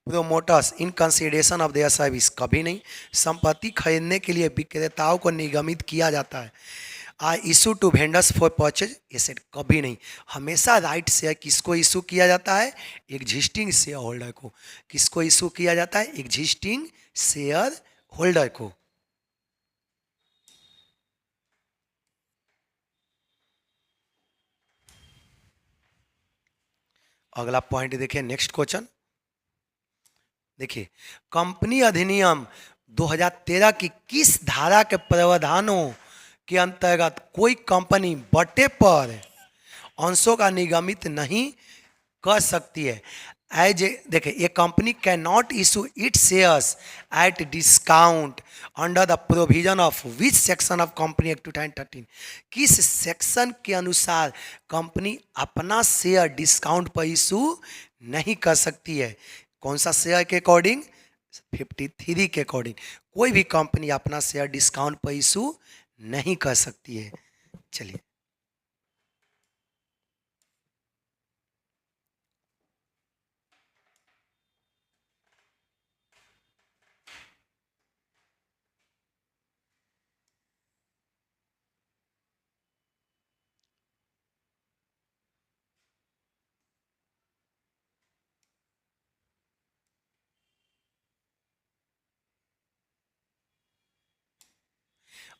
promoters in consideration of their service, कभी नहीं। संपत्ति खरीदने के लिए विक्रेताओं को निगमित किया जाता है। Are issue to vendors for purchase asset, कभी नहीं। हमेशा राइट शेयर किसको इशू किया जाता है? एग्जिस्टिंग शेयर होल्डर को। किसको इशू किया जाता है? एग्जिस्टिंग शेयर होल्डर को। अगला पॉइंट देखिए, नेक्स्ट क्वेश्चन देखिए, कंपनी अधिनियम 2013 की किस धारा के प्रावधानों के अंतर्गत कोई कंपनी बटे पर अंशों का निगमित नहीं कर सकती है? एज ए देखिए, ये company can not issue it shares at discount under the provision of which section of company act 2013। किस सेक्शन के अनुसार कंपनी अपना शेयर डिस्काउंट पर इशू नहीं कर सकती है? कौन सा शेयर के अकॉर्डिंग? 53 के अकॉर्डिंग कोई भी कंपनी अपना शेयर डिस्काउंट पर इशू नहीं कर सकती है। चलिए,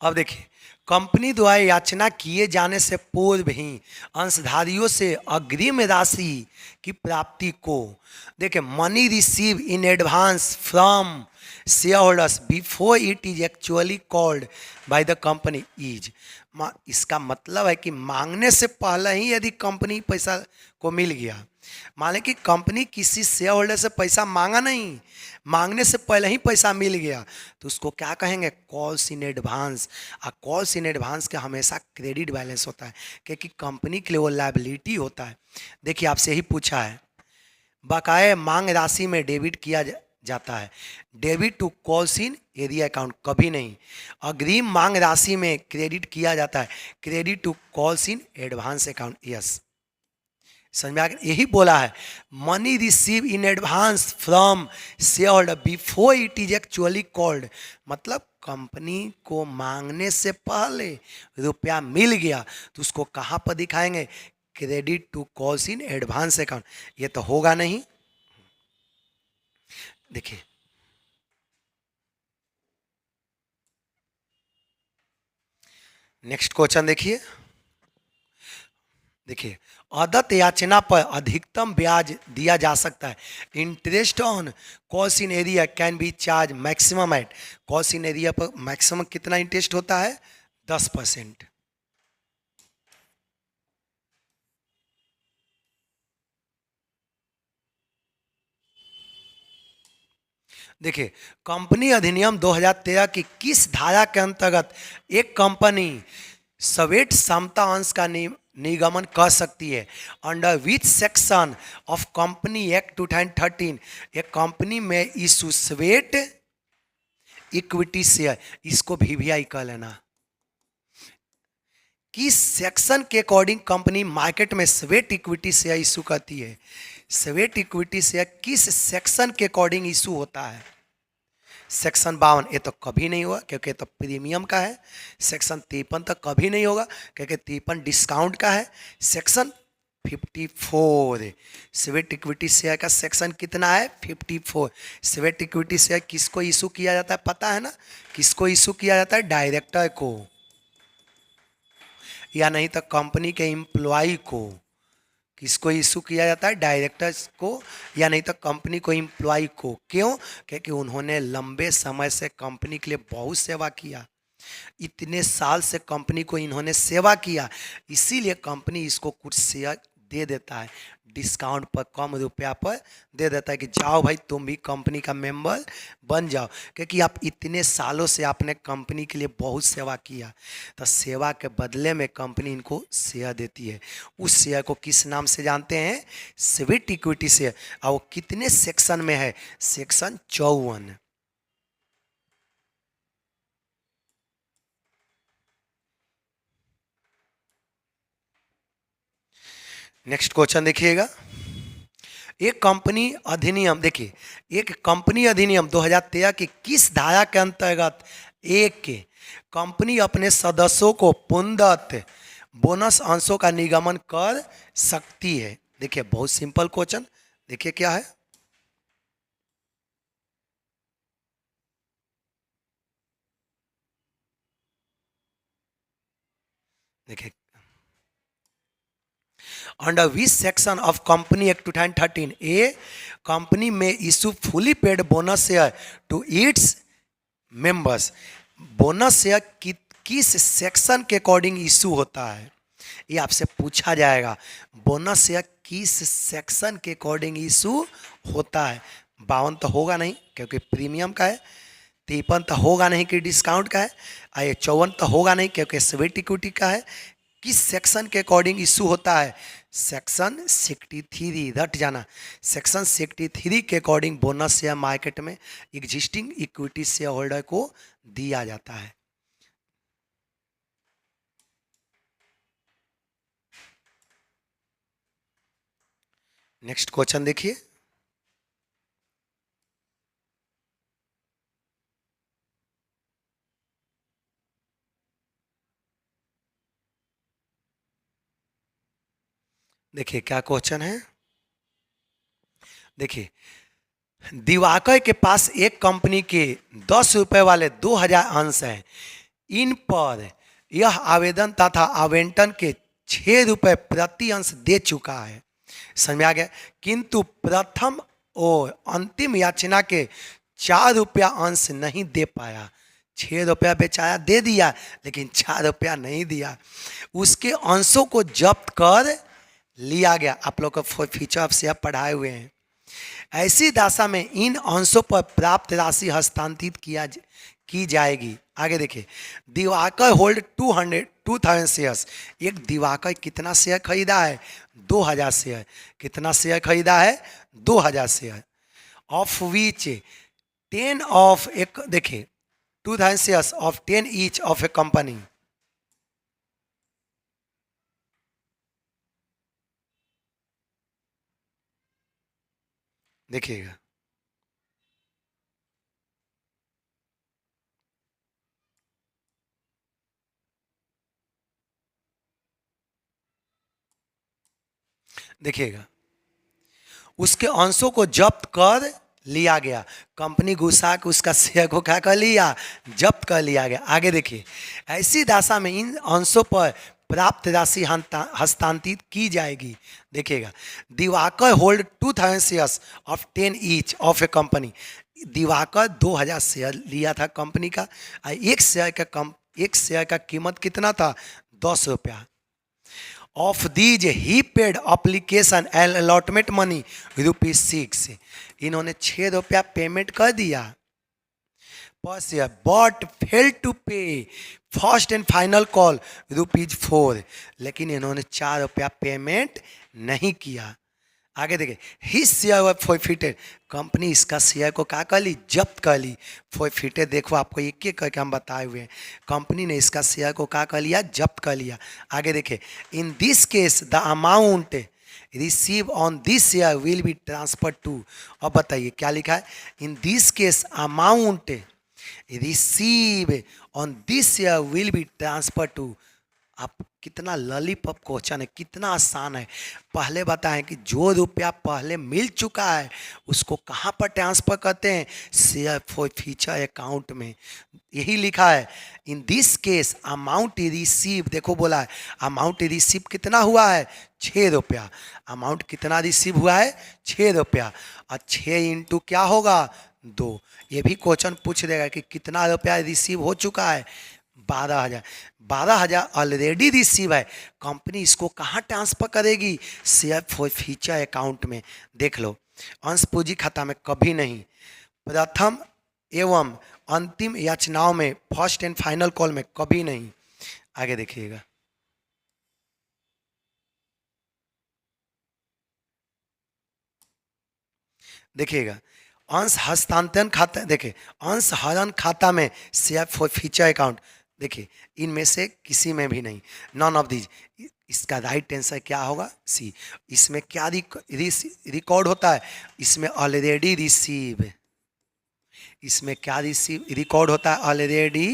अब देखिए, कंपनी द्वारा याचना किए जाने से पूर्व ही अंशधारियों से अग्रिम राशि की प्राप्ति को, देखिए, money receive in advance from share holders before it is actually called by the company is, इसका मतलब है कि मांगने से पहले ही यदि कंपनी पैसा को मिल गया, मान लें कि कंपनी किसी शेयर होल्डर से पैसा मांगा नहीं, मांगने से पहले ही पैसा मिल गया, तो उसको क्या कहेंगे, कॉल्स इन एडवांस। और कॉल्स इन एडवांस का हमेशा क्रेडिट बैलेंस होता है, क्योंकि कंपनी के लिए वो लायबिलिटी होता है। देखिए, आपसे यही पूछा है, बकाया मांग राशि में डेबिट किया जाता है, debit to calls in arrear account कभी नहीं। अग्रिम मांग राशि में क्रेडिट किया जाता है, credit to calls in advance account, yes. समझ में आ गया, यही बोला है, money receive in advance from share holder before it is actually called, मतलब कंपनी को मांगने से पहले रुपया मिल गया तो उसको कहाँ पर दिखाएंगे, credit to calls in advance account. ये तो होगा नहीं। देखिए, नेक्स्ट क्वेश्चन देखिए, देखिए, अदत्त याचना पर अधिकतम ब्याज दिया जा सकता है, इंटरेस्ट ऑन कॉस्ट in arrear can be charge maximum at, कॉस्ट इन एरिया पर मैक्सिमम कितना इंटरेस्ट होता है, 10%। देखिए, कंपनी अधिनियम 2013 की किस धारा के अंतर्गत एक कंपनी स्वेट समता अंश का निगमन कर सकती है, under which section of company act 2013 एक कंपनी में इशू स्वेट इक्विटी शेयर, इसको VVI कर लेना, किस सेक्शन के अकॉर्डिंग कंपनी मार्केट में स्वेट इक्विटी शेयर इशू करती है, स्वेट इक्विटी शेयर किस सेक्शन के अकॉर्डिंग इशू होता है, सेक्शन 52, ये तो कभी नहीं होगा क्योंकि तो प्रीमियम का है, सेक्शन 53 तक कभी नहीं होगा क्योंकि 53 डिस्काउंट का है, सेक्शन 54 स्वेट इक्विटी शेयर का सेक्शन कितना है, 54। स्वेट इक्विटी शेयर किसको इशू किया जाता है पता है ना, किसको इशू किया जाता है, डायरेक्टर को, या नहीं तो कंपनी के एम्प्लॉय को। किसको इशू किया जाता है, डायरेक्टर्स को, या नहीं तो कंपनी को एम्प्लॉय को। क्यों, क्योंकि उन्होंने लंबे समय से कंपनी के लिए बहुत सेवा किया, इतने साल से कंपनी को इन्होंने सेवा किया, इसीलिए कंपनी इसको कुछ शेयर दे देता है, डिस्काउंट पर, कम रुपया पर दे देता है कि जाओ भाई तुम भी कंपनी का मेंबर बन जाओ, क्योंकि आप इतने सालों से आपने कंपनी के लिए बहुत सेवा किया, तो सेवा के बदले में कंपनी इनको शेयर देती है। उस शेयर को किस नाम से जानते हैं, स्वेट इक्विटी शेयर। और वो कितने सेक्शन में है, सेक्शन 54। नेक्स्ट क्वेश्चन देखिएगा, एक कंपनी अधिनियम, देखिए, एक कंपनी अधिनियम 2013 की किस धारा के अंतर्गत एक कंपनी अपने सदस्यों को पुनर्दत्त बोनस अंशों का निगमन कर सकती है। देखिए, बहुत सिंपल क्वेश्चन, देखिए क्या है, देखिए, under which section of company act 2013 a company में issue fully paid bonus share to its members, bonus share किस सेक्शन के अकॉर्डिंग इशू होता है, ये आपसे पूछा जाएगा, बोनस शेयर किस सेक्शन के अकॉर्डिंग इशू होता है। 52 तो होगा नहीं क्योंकि प्रीमियम का है, 53 तो होगा नहीं कि डिस्काउंट का है, और ये 54 तो होगा नहीं क्योंकि स्वेट इक्विटी का है। किस सेक्शन के अकॉर्डिंग इशू होता है, सेक्शन 63, रट जाना, सेक्शन 63 के अकॉर्डिंग बोनस शेयर मार्केट में एग्जिस्टिंग इक्विटी शेयर होल्डर को दिया जाता है। नेक्स्ट क्वेश्चन देखिए, देखिए क्या क्वेश्चन है, देखिए, दिवाकर के पास एक कंपनी के 10 रुपए वाले 2000 अंश हैं, इन पर यह आवेदन तथा आवंटन के 6 रुपए प्रति अंश दे चुका है। समझ में आ गया। किंतु प्रथम और अंतिम याचना के 4 रुपया अंश नहीं दे पाया। 6 रुपया बेचारा दे दिया लेकिन 4 रुपया नहीं दिया। उसके अंशों को जब्त कर लिया गया। आप लोग को फीचर ऑफ शेयर पढ़ाए हुए हैं। ऐसी दशा में इन अंशों पर प्राप्त राशि हस्तांतरित की जाएगी। आगे देखिए, दिवाकर होल्ड 2000 शेयर्स। एक दिवाकर कितना शेयर खरीदा है? 2000 शेयर। कितना शेयर खरीदा है? 2000 शेयर। ऑफ विच 10 ऑफ एक, देखिए 2000 shares of 10 each of A company. देखिएगा, देखिएगा, उसके अंशों को जब्त कर लिया गया। कंपनी घुसा के उसका शेयर को क्या कर लिया? जब्त कर लिया गया। आगे देखिए, ऐसी दशा में इन अंशों पर प्राप्त राशि हस्तांतरित की जाएगी। देखिएगा, Diwakar hold 2000 shares of 10 each of A company. Diwakar 2000 share लिया था कंपनी का। एक शेयर का कीमत कितना था? 10 रुपया। Of these he paid application and allotment money ₹6। इन्होंने 6 रुपया पेमेंट कर दिया पर शेयर, बट फेल टू पे फर्स्ट एंड फाइनल कॉल ₹4। लेकिन इन्होंने 4 रुपया पेमेंट नहीं किया। आगे देखिए, हिज शेयर वर फॉरफिटेड। कंपनी इसका शेयर को क्या कर ली? जब्त कर ली। फॉरफिटेड देखो, आपको एक एक करके हम बताए हुए हैं। कंपनी ने इसका शेयर को क्या कर लिया? जब्त कर लिया। आगे देखिए, in this case the amount receive on this share will be transfer to. अब बताइए क्या लिखा है? In this case amount receive on this share will be transfer to. आप कितना लॉलीपॉप क्वेश्चन है, कितना आसान है। पहले बताएं कि जो रुपया पहले मिल चुका है उसको कहाँ पर ट्रांसफर करते हैं? शेयर फॉर फ्यूचर अकाउंट में। यही लिखा है। In this case amount receive, देखो बोला है अमाउंट रिसीव कितना हुआ है? 6 रुपया। अमाउंट कितना रिसीव हुआ है? 6 रुपया। और 6 इंटू क्या होगा? 2। ये भी क्वेश्चन पूछ देगा कि कितना रुपया रिसीव हो चुका है? 12,000। 12,000 ऑलरेडी रिसीव है। कंपनी इसको कहाँ ट्रांसफर करेगी? शेयर फॉर फ्यूचर अकाउंट में। देख लो, अंश पूंजी खाता में कभी नहीं। प्रथम एवं अंतिम याचनाओं में, फर्स्ट एंड फाइनल कॉल में कभी नहीं। आगे देखिएगा, देखिएगा, अंश हस्तांतरण खाता, देखिए अंश हरण खाता में शेयर फॉर फ्यूचर अकाउंट, देखिए इनमें से किसी में भी नहीं। None of these. इसका राइट आंसर क्या होगा? सी। इसमें क्या रिकॉर्ड होता है? इसमें ऑलरेडी रिसीव। इसमें क्या रिकॉर्ड होता है? Already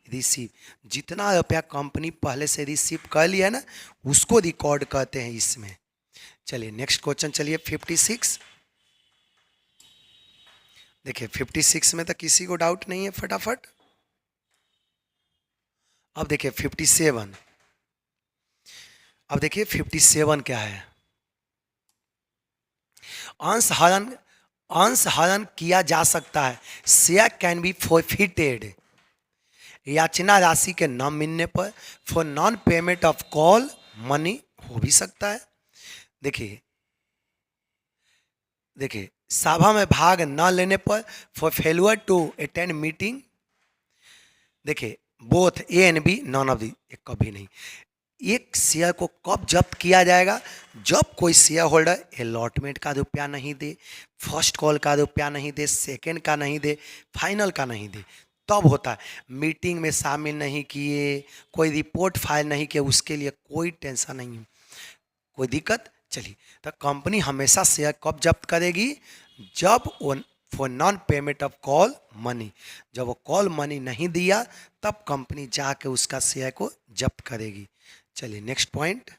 receive. जितना रुपया कंपनी पहले से रिसीव कर लिया है ना, उसको रिकॉर्ड करते हैं इसमें। चलिए नेक्स्ट क्वेश्चन, चलिए 56। देखिए 56 में तो किसी को डाउट नहीं है, फटाफट। अब देखिए 57। अब देखिए 57 क्या है? अंश हरण किया जा सकता है। Share can be forfeited. याचना राशि के न मिलने पर for non payment of call money हो भी सकता है। देखिए, देखिए सभा में भाग न लेने पर for failure to attend meeting. देखिए both A and B, none of the, कभी नहीं। एक शेयर को कब जब्त किया जाएगा? जब कोई शेयर होल्डर अलॉटमेंट का रुपया नहीं दे, फर्स्ट कॉल का रुपया नहीं दे, सेकंड का नहीं दे, फाइनल का नहीं दे, तब होता है। मीटिंग में शामिल नहीं किए, कोई रिपोर्ट फाइल नहीं किया, उसके लिए कोई टेंशन नहीं है, कोई दिक्कत। चलिए, तो कंपनी हमेशा शेयर कब जब्त करेगी? जब for non payment of call money. जब वो कॉल मनी नहीं दिया तब कंपनी जाके उसका शेयर को जब्त करेगी। चलिए नेक्स्ट पॉइंट।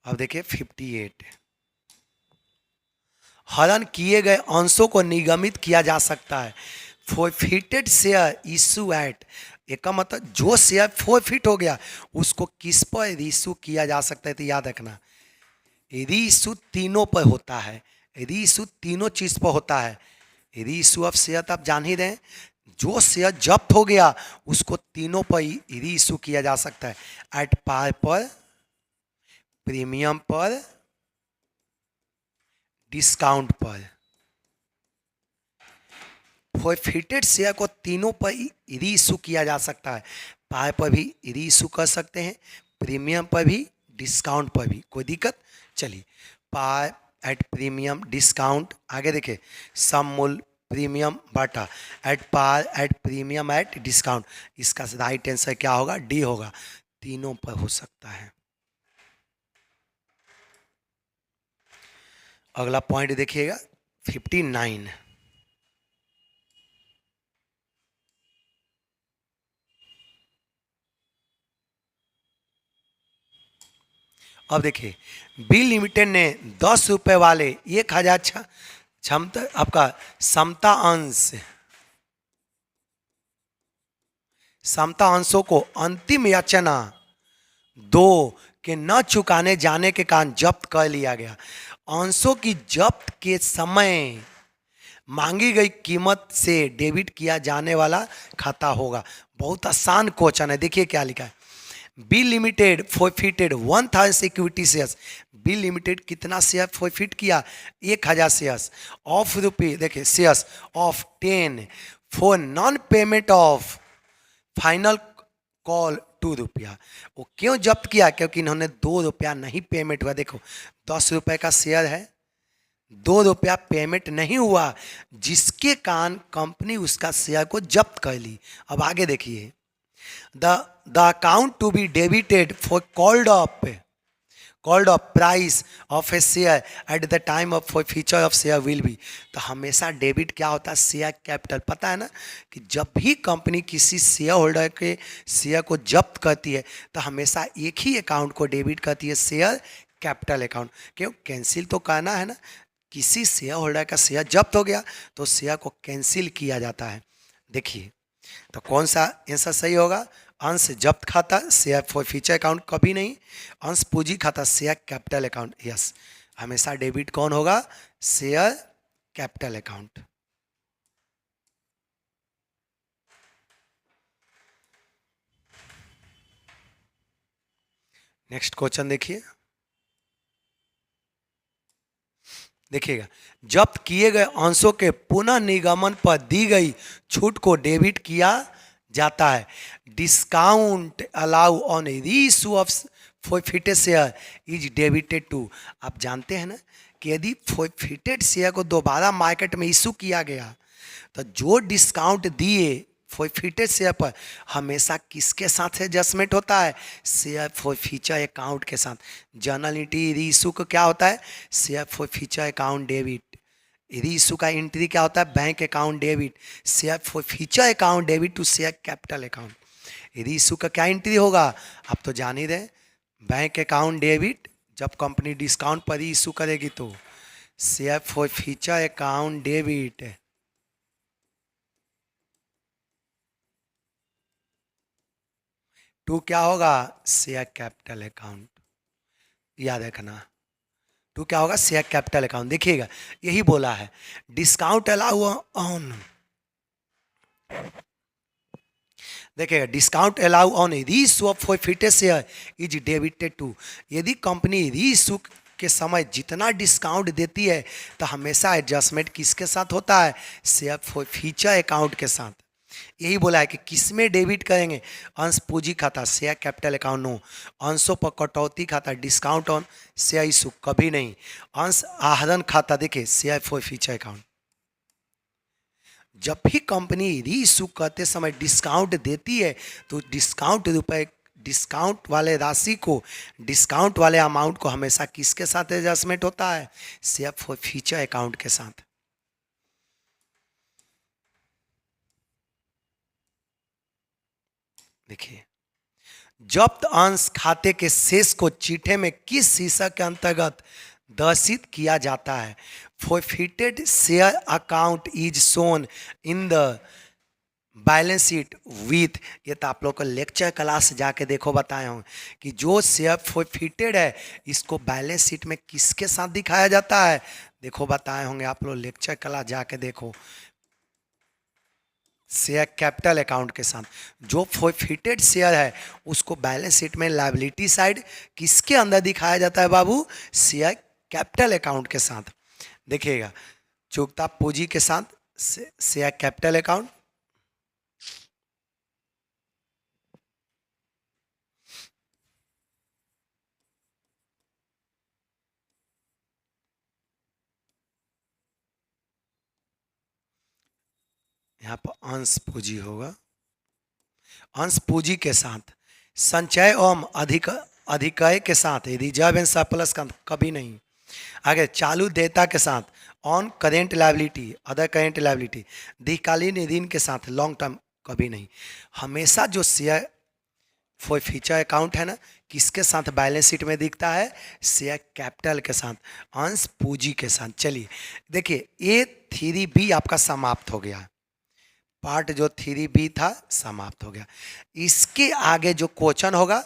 अब देखिए 58। हरण किए गए अंशों को निगमित किया जा सकता है। फोरफिटेड शेयर इशू एट, एक का मतलब जो शेयर फोरफिट हो गया उसको किस पर इशू किया जा सकता है, तो याद रखना री इशू तीनों पर होता है, री इशू तीनों चीज पर होता है। री इशू ऑफ शेयर तो आप जान ही रहे हैं, जो शेयर जब्त हो गया उसको तीनों पर री इशू किया जा सकता है, एट पार पर, प्रीमियम पर, डिस्काउंट पर। फोरफिटेड शेयर को तीनों पर री इशू किया जा सकता है, पार पर भी री इशू कर सकते हैं, प्रीमियम पर भी, डिस्काउंट पर भी, कोई दिक्कत। चलिए, पार एट प्रीमियम डिस्काउंट, आगे देखिए सम मूल प्रीमियम बाटा, at par at premium at discount, इसका राइट आंसर क्या होगा, डी होगा, तीनों पर हो सकता है। अगला पॉइंट देखिएगा 59। अब देखिए बी लिमिटेड ने 10 रुपए वाले 1000 क्षमता आपका समता अंशों को अंतिम याचना 2 के न चुकाने जाने के कारण जब्त कर लिया गया। अंशों की जब्त के समय मांगी गई कीमत से डेबिट किया जाने वाला खाता होगा। बहुत आसान क्वेश्चन है, देखिए क्या लिखा है। B limited forfeited 1000 security shares, B limited कितना शेयर फोरफिट किया, 1000 शेयर्स ऑफ रुपये, देखिए shares of 10 for non payment of final call 2 रुपया। वो क्यों जब्त किया, क्योंकि इन्होंने 2 रुपया नहीं पेमेंट हुआ। देखो 10 रुपए का शेयर है, 2 रुपया पेमेंट नहीं हुआ, जिसके कारण कंपनी उसका शेयर को जब्त कर ली। अब आगे देखिए, the account to be debited for called up price of a share at the time of forfeiture of share will be, तो हमेशा डेबिट क्या होता है, शेयर कैपिटल। पता है ना कि जब भी कंपनी किसी शेयर होल्डर के शेयर को जब्त करती है तो हमेशा एक ही अकाउंट को डेबिट करती है, शेयर कैपिटल अकाउंट। क्यों, कैंसिल तो करना है ना, किसी शेयर होल्डर का शेयर जब्त हो गया तो शेयर को कैंसिल किया जाता है। देखिए तो कौन सा आंसर सही होगा, अंश जब्त खाता शेयर फॉरफिचर अकाउंट कभी नहीं, अंश पूंजी खाता शेयर कैपिटल अकाउंट, यस हमेशा डेबिट कौन होगा, share capital account. Next question देखिए, देखिएगा जब्त किए गए अंशों के पुनः निगमन पर दी गई छूट को डेबिट किया जाता है। Discount allow on reissue of forfeited share is debited to. आप जानते हैं ना कि यदि फोरफिटेड शेयर को दोबारा मार्केट में इशू किया गया तो जो डिस्काउंट दिए फोरफिटेड शेयर पर हमेशा किसके साथ एडजस्टमेंट होता है, शेयर फॉरफिचर अकाउंट के साथ। जर्नल एंट्री रीइश्यू को क्या होता है, share forfeiture account debit. Reissue का एंट्री क्या होता है, bank account debit, share forfeiture account debit to share capital account. Reissue का क्या एंट्री होगा, आप तो जान ही रहे, बैंक अकाउंट डेबिट, जब कंपनी डिस्काउंट पर रीइश्यू करेगी तो share forfeiture account debit, to क्या होगा, शेयर कैपिटल अकाउंट। याद रखना टू क्या होगा, शेयर कैपिटल अकाउंट। देखिएगा यही बोला है, डिस्काउंट अलाउ ऑन, देखिएगा discount allow on reissue of forfeited share is debited to. यदि कंपनी रीइश्यू के समय जितना डिस्काउंट देती है तो हमेशा एडजस्टमेंट किसके साथ होता है, शेयर फॉरफिचर अकाउंट के साथ। यही बोला है कि किस में डेबिट करेंगे, अंश पूंजी खाता शेयर कैपिटल अकाउंट नो, अंशों पर कटौती खाता डिस्काउंट ऑन शेयर इशू कभी नहीं, अंश आहरण खाता देखिए शेयर फॉरफिचर अकाउंट। जब भी कंपनी री इशू करते समय डिस्काउंट देती है तो डिस्काउंट वाले राशि को, डिस्काउंट वाले अमाउंट को हमेशा किसके साथ एडजस्टमेंट होता है, शेयर फॉरफिचर अकाउंट के साथ। देखिए जब्त अंश खाते के शेष को चीठे में किस शीर्षक के अंतर्गत दर्शित किया जाता है। Forfeited share account is shown in the balance sheet with, ये तो आप लोग को लेक्चर क्लास जाके देखो बताए हूँ कि जो शेयर फोरफिटेड है इसको बैलेंस शीट में किसके साथ दिखाया जाता है, देखो बताए होंगे आप लोग लेक्चर क्लास जाके देखो, शेयर कैपिटल अकाउंट के साथ। जो फोरफिटेड शेयर है उसको बैलेंस शीट में लायबिलिटी साइड किसके अंदर दिखाया जाता है बाबू, शेयर कैपिटल अकाउंट के साथ। देखिएगा चुकता पूंजी के साथ शेयर कैपिटल अकाउंट, यहाँ पर अंश पूंजी होगा, अंश पूंजी के साथ संचय एवं अधिकय के साथ, रिजर्व एंड सरप्लस का कभी नहीं। आगे चालू देयता के साथ on current liability, other current liability, दीर्घकालीन ऋण के साथ लॉन्ग टर्म कभी नहीं। हमेशा जो शेयर फॉर फ्यूचर अकाउंट है ना किसके साथ बैलेंस शीट में दिखता है, शेयर कैपिटल के साथ, अंश पूंजी के साथ। चलिए देखिए A3B आपका समाप्त हो गया, पार्ट जो 3B था समाप्त हो गया। इसके आगे जो क्वेश्चन होगा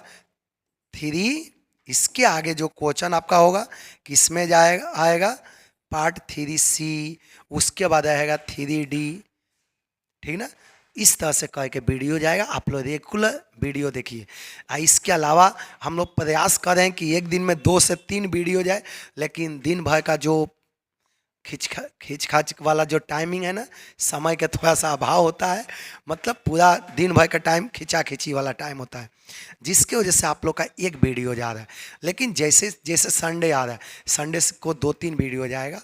3, इसके आगे जो क्वेश्चन आपका होगा किसमें जाएगा, आएगा पार्ट 3C, उसके बाद आएगा 3D, ठीक ना। इस तरह से कह के वीडियो जाएगा, आप लोग रेगुलर वीडियो देखिए। इसके अलावा हम लोग प्रयास करें कि एक दिन में 2 से 3 वीडियो जाए, लेकिन दिन भर का जो खींच खाच वाला जो टाइमिंग है ना, समय का थोड़ा सा अभाव होता है, मतलब पूरा दिन भर का टाइम खींचा खींची वाला टाइम होता है, जिसके वजह से आप लोग का एक वीडियो जा रहा है। लेकिन जैसे जैसे संडे आ रहा है, संडे को 2-3 वीडियो जाएगा।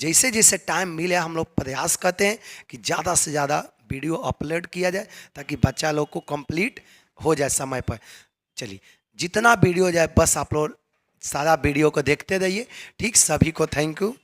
जैसे जैसे टाइम मिले हम लोग प्रयास करते हैं कि ज़्यादा से ज़्यादा वीडियो अपलोड किया जाए ताकि बच्चा लोग को कंप्लीट हो जाए समय पर। चलिए जितना वीडियो जाए बस आप लोग सारा वीडियो को देखते रहिए। ठीक, सभी को थैंक यू।